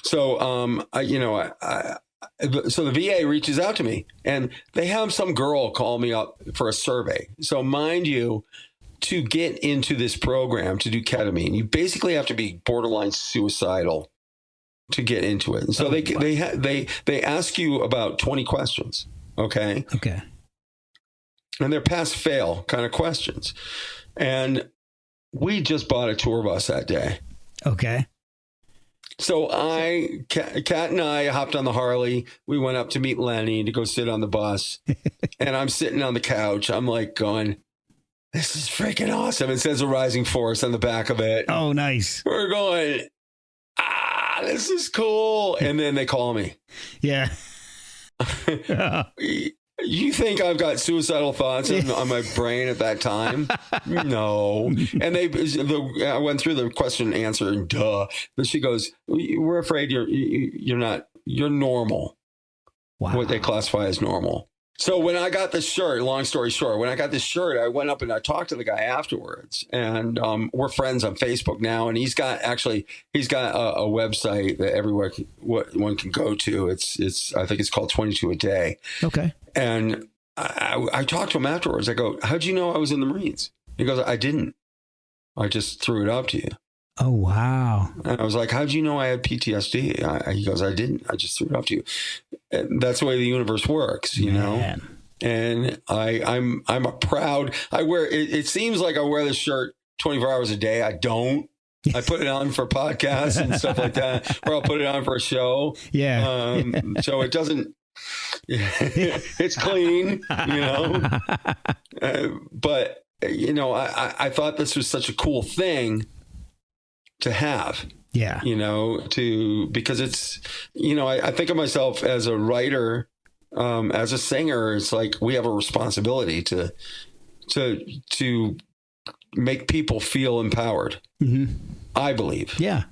So, so the VA reaches out to me, and they have some girl call me up for a survey. So mind you, to get into this program, to do ketamine, you basically have to be borderline suicidal to get into it. And so they ask you about 20 questions. Okay. Okay. And they're pass fail kind of questions. And we just bought a tour bus that day. Okay. So Kat and I hopped on the Harley. We went up to meet Lenny to go sit on the bus. And I'm sitting on the couch. I'm like going, this is freaking awesome. It says a rising force on the back of it. Oh, nice. We're going, this is cool. And then they call me. Yeah. You think I've got suicidal thoughts on my brain at that time? No. And I went through the question and answer, and Then she goes, we're afraid you're normal. Wow. What they classify as normal. So when I got this shirt, long story short, I went up and I talked to the guy afterwards, and we're friends on Facebook now. And he's got a website that everyone one can go to. I think it's called 22 a day. Okay. And I talked to him afterwards. I go, how'd you know I was in the Marines? He goes, I didn't. I just threw it up to you. Oh, wow. And I was like, how'd you know I had PTSD? He goes, I didn't. I just threw it up to you. And that's the way the universe works, know? And I'm a proud, I wear, it seems like I wear this shirt 24 hours a day. I don't. I put it on for podcasts and stuff like that, or I'll put it on for a show. Yeah. So it doesn't, it's clean, but I thought this was such a cool thing to have. Yeah. Because it's, I think of myself as a writer, as a singer. It's like we have a responsibility to make people feel empowered. Mm-hmm. I believe. Yeah.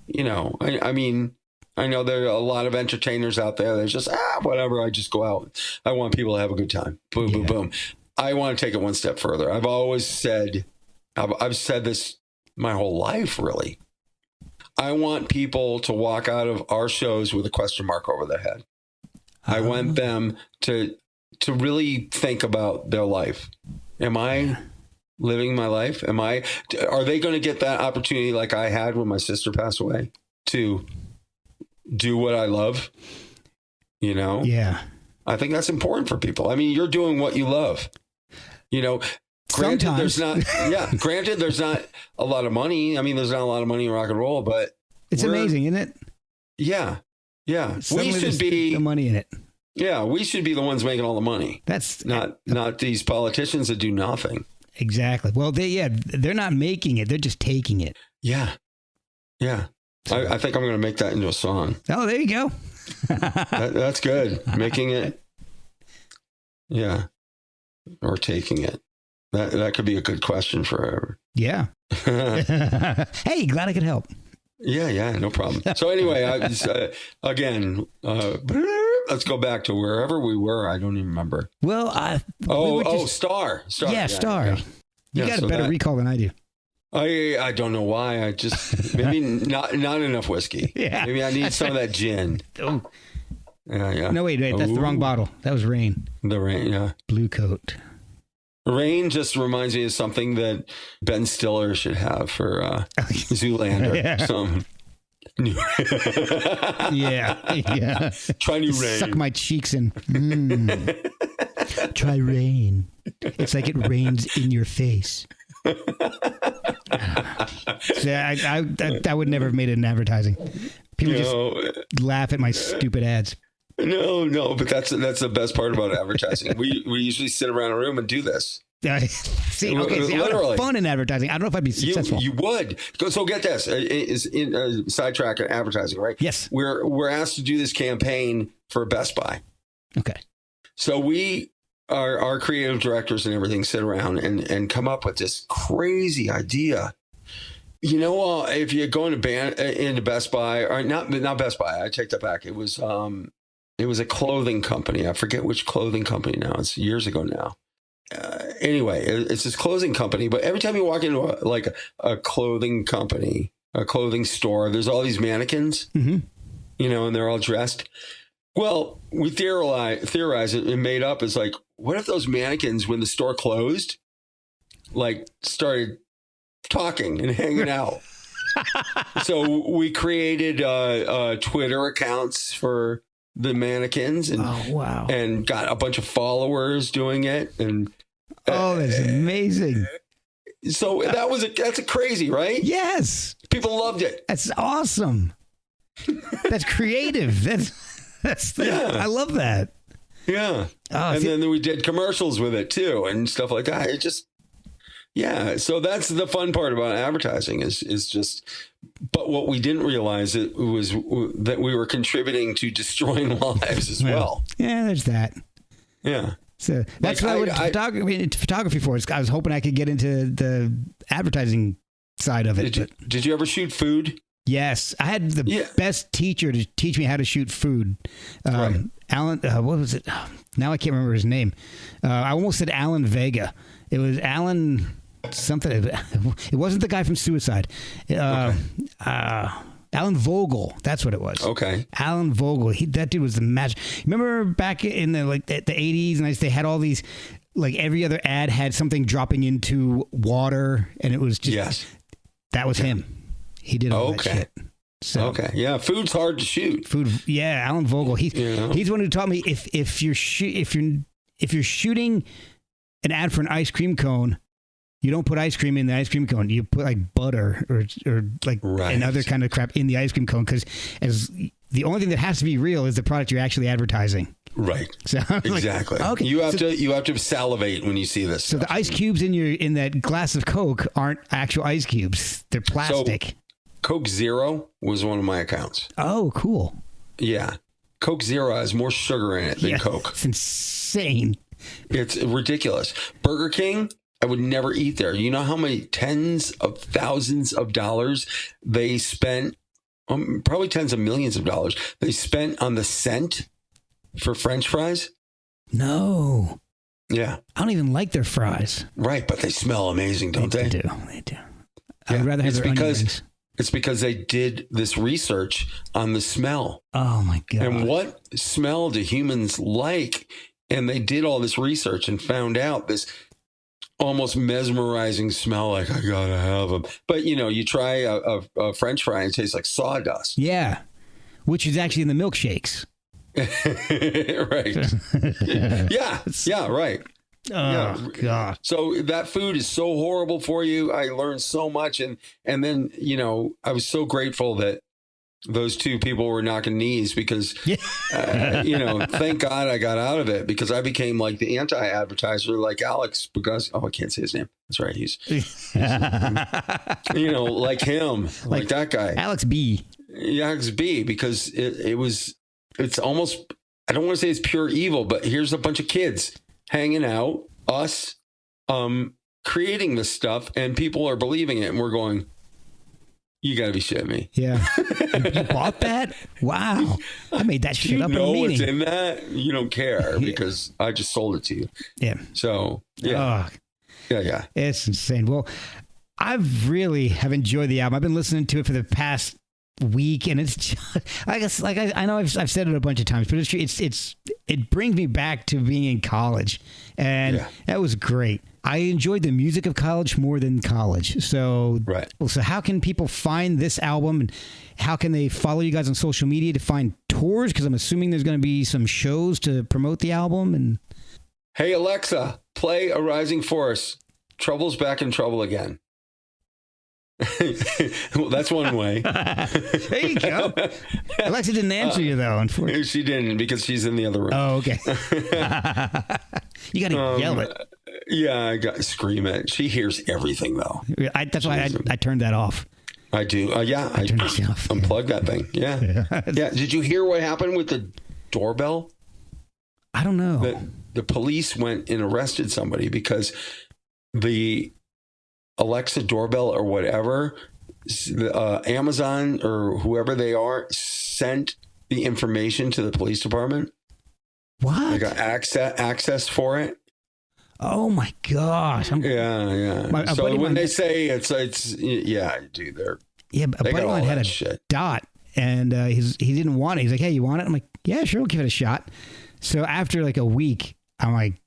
I mean, I know there are a lot of entertainers out there that's just, whatever. I just go out. I want people to have a good time. Boom, boom, boom. I want to take it one step further. I've always said, I've said this my whole life, really. I want people to walk out of our shows with a question mark over their head. I want them to really think about their life. Am I living my life? Are they going to get that opportunity like I had when my sister passed away to do what I love? Yeah. I think that's important for people. I mean, you're doing what you love. Granted, there's not a lot of money. I mean, there's not a lot of money in rock and roll, but it's amazing, isn't it? Yeah. Yeah. We should be the money in it. Yeah. We should be the ones making all the money. That's not these politicians that do nothing. Exactly. Well, they're not making it. They're just taking it. Yeah. Yeah. So, I think I'm going to make that into a song. Oh, there you go. That's good. Making it. Yeah. Or taking it. That could be a good question forever. Yeah. Hey, glad I could help. Yeah, no problem. So anyway, again, let's go back to wherever we were. I don't even remember. Well, Star. Yeah, Star. You got a better recall than I do. I don't know why. I just maybe not enough whiskey. Yeah. Maybe I need some of that gin. Oh. Yeah. No, wait, that's the wrong bottle. That was Rain. The Rain, yeah. Blue Coat. Rain just reminds me of something that Ben Stiller should have for Zoolander. Yeah. Try new Rain. Suck my cheeks in. Try Rain. It's like it rains in your face. So I would never have made it in advertising. People just laugh at my stupid ads. No, but that's the best part about advertising. We usually sit around a room and do this. See, I would have fun in advertising. I don't know if I'd be successful. You would. So get this. Is in sidetrack in advertising, right? Yes. We're asked to do this campaign for Best Buy. Okay. So our creative directors and everything sit around and come up with this crazy idea. If you go into Best Buy, or not Best Buy, I take that back. It was a clothing company. I forget which clothing company now. It's years ago now. Anyway, it's this clothing company. But every time you walk into a clothing company, a clothing store, there's all these mannequins, and they're all dressed. Well, we theorized it and made up as what if those mannequins, when the store closed, started talking and hanging out? So we created Twitter accounts for the mannequins and got a bunch of followers doing it. And that's amazing. So that's crazy, right? Yes. People loved it. That's awesome. That's creative. I love that. Yeah. Then we did commercials with it too and stuff like that. It just, so that's the fun part about advertising is just, but what we didn't realize was that we were contributing to destroying lives as well. Yeah, there's that. Yeah. So that's what I went to photography for. I was hoping I could get into the advertising side of it. Did you ever shoot food? Yes, I had the best teacher to teach me how to shoot food. Alan, what was it? Now I can't remember his name. I almost said Alan Vega. It was Alan something. It wasn't the guy from Suicide. Alan Vogel. That's what it was. Okay. Alan Vogel. That dude was the magic. Remember back in the 80s, and they had all these, every other ad had something dropping into water, and it was just that was him. He did all that shit. So, yeah, food's hard to shoot. Alan Vogel. He's the one who taught me if you're shooting an ad for an ice cream cone, you don't put ice cream in the ice cream cone. You put like butter or like another kind of crap in the ice cream cone, because as the only thing that has to be real is the product you're actually advertising. Right. So exactly. Like, okay. You have to salivate when you see this. So the ice cubes in that glass of Coke aren't actual ice cubes. They're plastic. So, Coke Zero was one of my accounts. Oh, cool. Yeah. Coke Zero has more sugar in it than Coke. It's insane. It's ridiculous. Burger King, I would never eat there. You know how many tens of thousands of dollars they spent, probably tens of millions of dollars they spent on the cent for French fries? No. Yeah. I don't even like their fries. Right, but they smell amazing, don't they? They do. Yeah. I'd rather have their onion rings. It's because they did this research on the smell. Oh, my God. And what smell do humans like? And they did all this research and found out this almost mesmerizing smell, like, I gotta have them. But, you try a French fry and it tastes like sawdust. Yeah, which is actually in the milkshakes. Right. Yeah, right. Oh, God. So that food is so horrible for you. I learned so much. And then, I was so grateful that those two people were knocking knees because, thank God I got out of it, because I became like the anti-advertiser, like Alex, because, I can't say his name. That's right. He's like him, like that guy. Alex B. Yeah, Alex B, because it's almost, I don't want to say it's pure evil, but here's a bunch of kids hanging out, us, creating this stuff, and people are believing it, and we're going, you got to be shitting me. Yeah. You bought that? Wow. I made that shit up in a meeting. You know what's in that? You don't care because I just sold it to you. Yeah. So, yeah. Yeah. It's insane. Well, I've really have enjoyed the album. I've been listening to it for the past week, and it's just, I guess, like I know I've said it a bunch of times, but it brings me back to being in college, and that was great. I enjoyed the music of college more than college. So, So how can people find this album, and how can they follow you guys on social media to find tours? Because I'm assuming there's going to be some shows to promote the album. And hey, Alexa, play A Rising Force. Trouble's back in trouble again. Well, that's one way. There you go. Alexa didn't answer you, though, unfortunately. She didn't, because she's in the other room. Oh, okay. You got to yell it. Yeah, I got to scream it. She hears everything, though. That's why I turned that off. I do. I turned it off. Unplugged that thing. Yeah. Yeah. Did you hear what happened with the doorbell? I don't know. The police went and arrested somebody because the Alexa doorbell or whatever, Amazon or whoever they are, sent the information to the police department. What? They got access for it. Oh my gosh! Yeah. So when they say it's dude, they're a buddy of mine had a dot, and he didn't want it. He's like, "Hey, you want it?" I'm like, "Yeah, sure, we'll give it a shot." So after like a week, I'm like,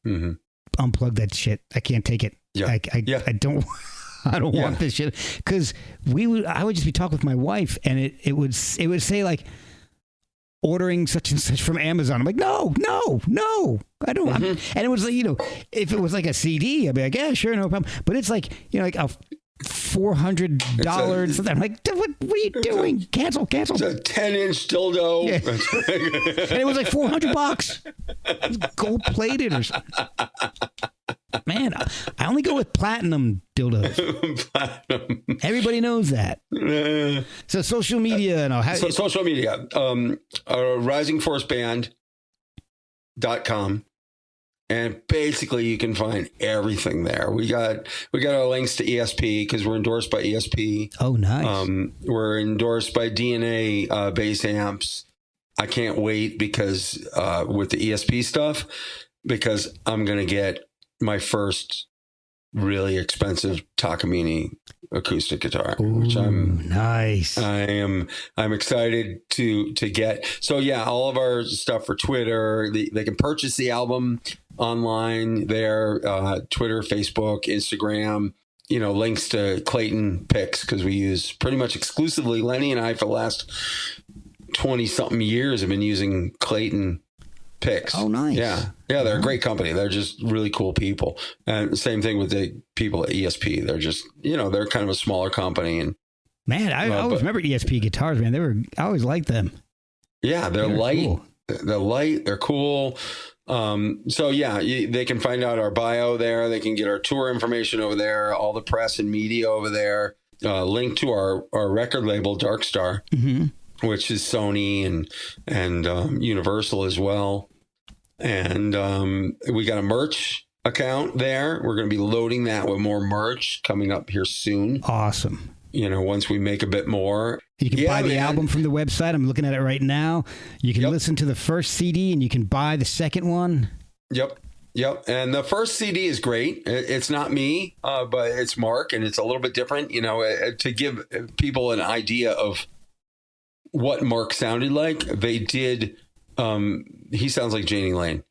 "Unplug that shit. I can't take it. Yeah. I don't." I don't want this shit, because I would just be talking with my wife, and it would say like, ordering such and such from Amazon. I'm like, no, I don't. And it was like, if it was like a CD, I'd be like, yeah, sure, no problem. But it's like, like a $400 something. I'm like, what are you doing? Cancel. It's a 10-inch dildo. Yeah. And it was like $400. It was gold plated or something. Man, I only go with platinum dildos. Platinum. Everybody knows that. So social media and all. Social media. risingforceband.com. And basically you can find everything there. We got our links to ESP because we're endorsed by ESP. Oh, nice. We're endorsed by DNA bass amps. I can't wait because with the ESP stuff, because I'm going to get my first really expensive Takamine acoustic guitar, which I'm excited to get. So yeah, all of our stuff for Twitter, they can purchase the album online there, Twitter, Facebook, Instagram, links to Clayton picks, because we use pretty much exclusively, Lenny and I for the last 20 something years have been using Clayton picks. Oh, nice. Yeah. They're a great company. They're just really cool people. And same thing with the people at ESP. They're just, they're kind of a smaller company. And man, I always remember ESP guitars, man. I always liked them. Yeah, they're light. Cool. They're light. They're cool. So yeah, they can find out our bio there. They can get our tour information over there, all the press and media over there. Link to our record label, Dark Star, which is Sony and Universal as well. And we got a merch account there. We're going to be loading that with more merch coming up here soon. Awesome. Once we make a bit more. You can buy the album from the website. I'm looking at it right now. You can listen to the first CD and you can buy the second one. Yep. And the first CD is great. It's not me, but it's Mark, and it's a little bit different, to give people an idea of what Mark sounded like. They did. He sounds like Janie Lane.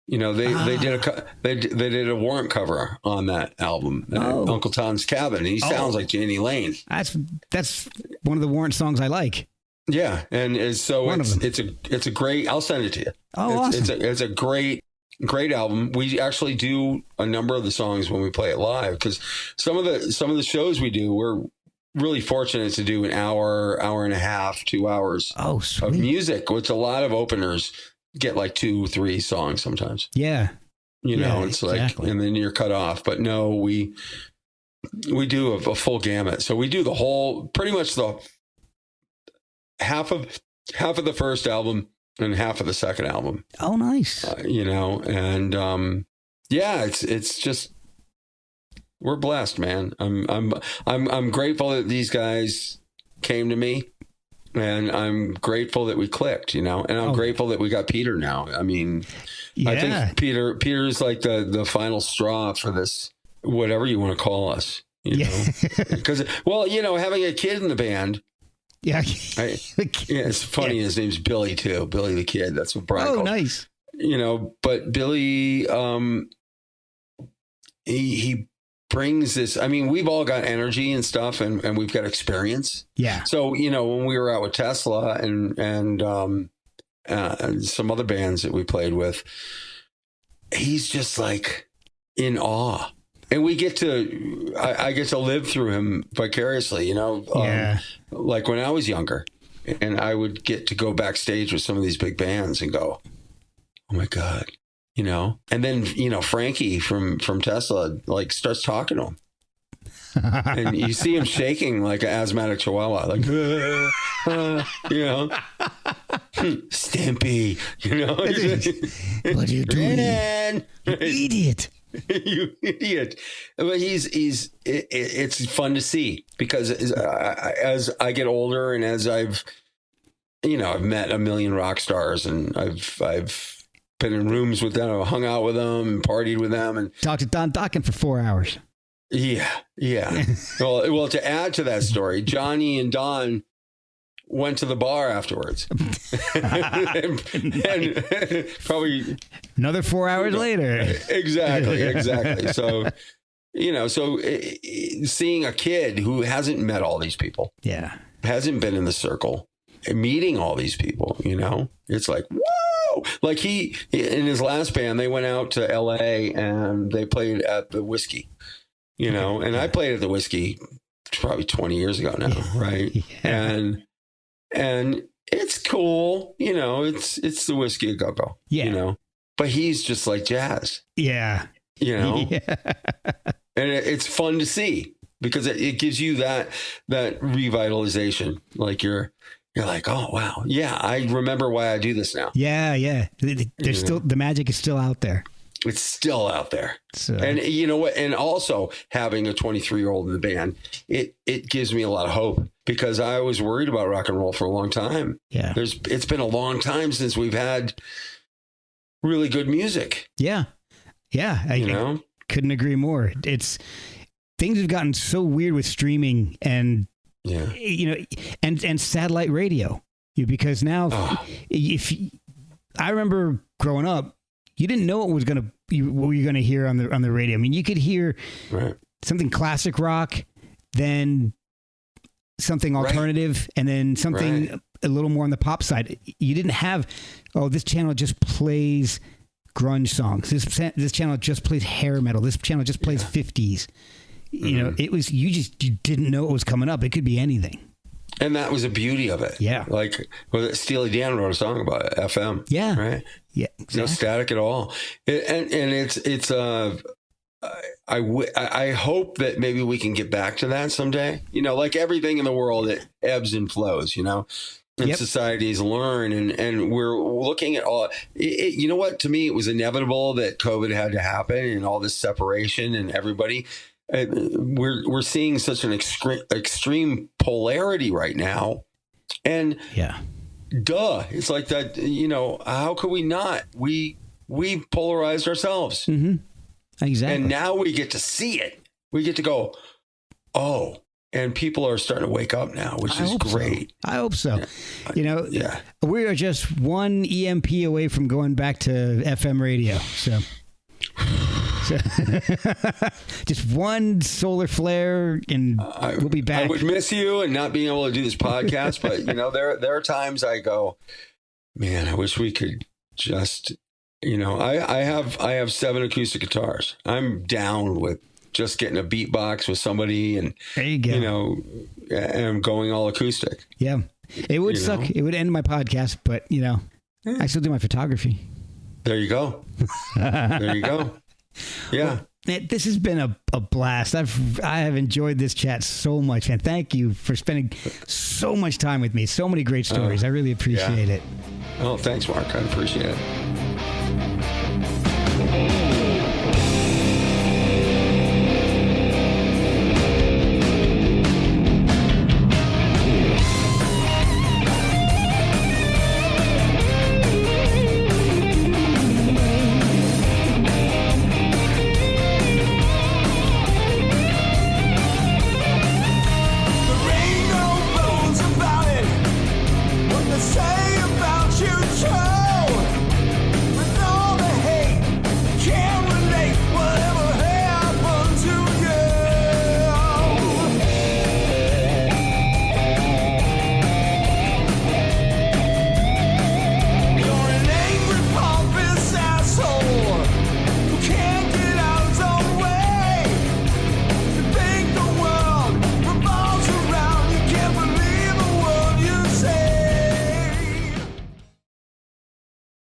They did a Warrant cover on that album, Uncle Tom's Cabin. And he sounds like Janie Lane. That's one of the Warrant songs I like. Yeah, and so it's a great. I'll send it to you. Oh, awesome! It's a great album. We actually do a number of the songs when we play it live, because some of the shows we do, we're really fortunate to do an hour and a half, 2 hours of music, which a lot of openers get like 2-3 songs sometimes. Yeah. It's exactly. Like, and then you're cut off. But no, we do a full gamut. So we do the whole, pretty much the half of the first album and half of the second album. Oh, nice. And it's just, we're blessed, man. I'm grateful that these guys came to me. And I'm grateful that we clicked, and I'm grateful that we got Peter now. I mean, I think Peter's like the final straw for this, whatever you want to call us, because, having a kid in the band. Yeah. It's funny. His name's Billy too. Billy the Kid. That's what Brian calls. Nice. But Billy, he brings this. I mean, we've all got energy and stuff, and we've got experience. Yeah. So when we were out with Tesla and some other bands that we played with, he's just like in awe, and we get to. I get to live through him vicariously. Like when I was younger, and I would get to go backstage with some of these big bands and go, "Oh my God." And then, Frankie from Tesla, like, starts talking to him. And you see him shaking like an asthmatic chihuahua, like, Stimpy, What are you doing? You idiot. You idiot. But it's fun to see, because as I get older and as I've met a million rock stars, and I've been in rooms with them, hung out with them, and partied with them, and talked to Don Dokken for 4 hours. Yeah. Well, to add to that story, Johnny and Don went to the bar afterwards, and probably another 4 hours later. Exactly. So, seeing a kid who hasn't met all these people, hasn't been in the circle, meeting all these people, it's like, whoa. Like in his last band, they went out to LA and they played at the Whiskey, and I played at the Whiskey probably 20 years ago now. Right. Yeah. And it's cool. It's the Whiskey a Go-Go, but he's just like jazz. Yeah. And it's fun to see, because it gives you that revitalization. Like you're like, oh, wow. Yeah, I remember why I do this now. Yeah. There's still, the magic is still out there. It's still out there. And you know what? And also having a 23-year-old in the band, it gives me a lot of hope, because I was worried about rock and roll for a long time. Yeah. It's been a long time since we've had really good music. Yeah. I couldn't agree more. Things have gotten so weird with streaming and and satellite radio, because now I remember growing up, you didn't know what you're going to hear on the radio. I mean, you could hear something classic rock, then something alternative, and then something a little more on the pop side. You didn't have, oh, this channel just plays grunge songs. This channel just plays hair metal. This channel just plays 50s. You know, it was, you didn't know it was coming up. It could be anything. And that was the beauty of it. Yeah. Like, Steely Dan wrote a song about it, FM. Yeah. Right? Yeah. Exactly. No static at all. I hope that maybe we can get back to that someday. You know, like everything in the world, it ebbs and flows, you know, and societies learn. And we're looking at all, you know what, to me, it was inevitable that COVID had to happen and all this separation and everybody. We're seeing such an extreme polarity right now. And it's like that, you know, how could we not? We polarized ourselves. Mm-hmm. Exactly. And now we get to see it. We get to go, oh, and people are starting to wake up now, which is great. So. I hope so. You know, we are just one EMP away from going back to FM radio. So just one solar flare and we'll be back. I would miss you and not being able to do this podcast, but you know, there are times I go, man, I wish we could just, you know, I have 7 acoustic guitars. I'm down with just getting a beatbox with somebody and there you go. You know, and going all acoustic. Yeah. It would suck. Know? It would end my podcast, but you know, I still do my photography. There you go. There you go. Yeah. Well, this has been a blast. I have enjoyed this chat so much, man. Thank you for spending so much time with me. So many great stories. I really appreciate it. Oh, thanks, Mark. I appreciate it.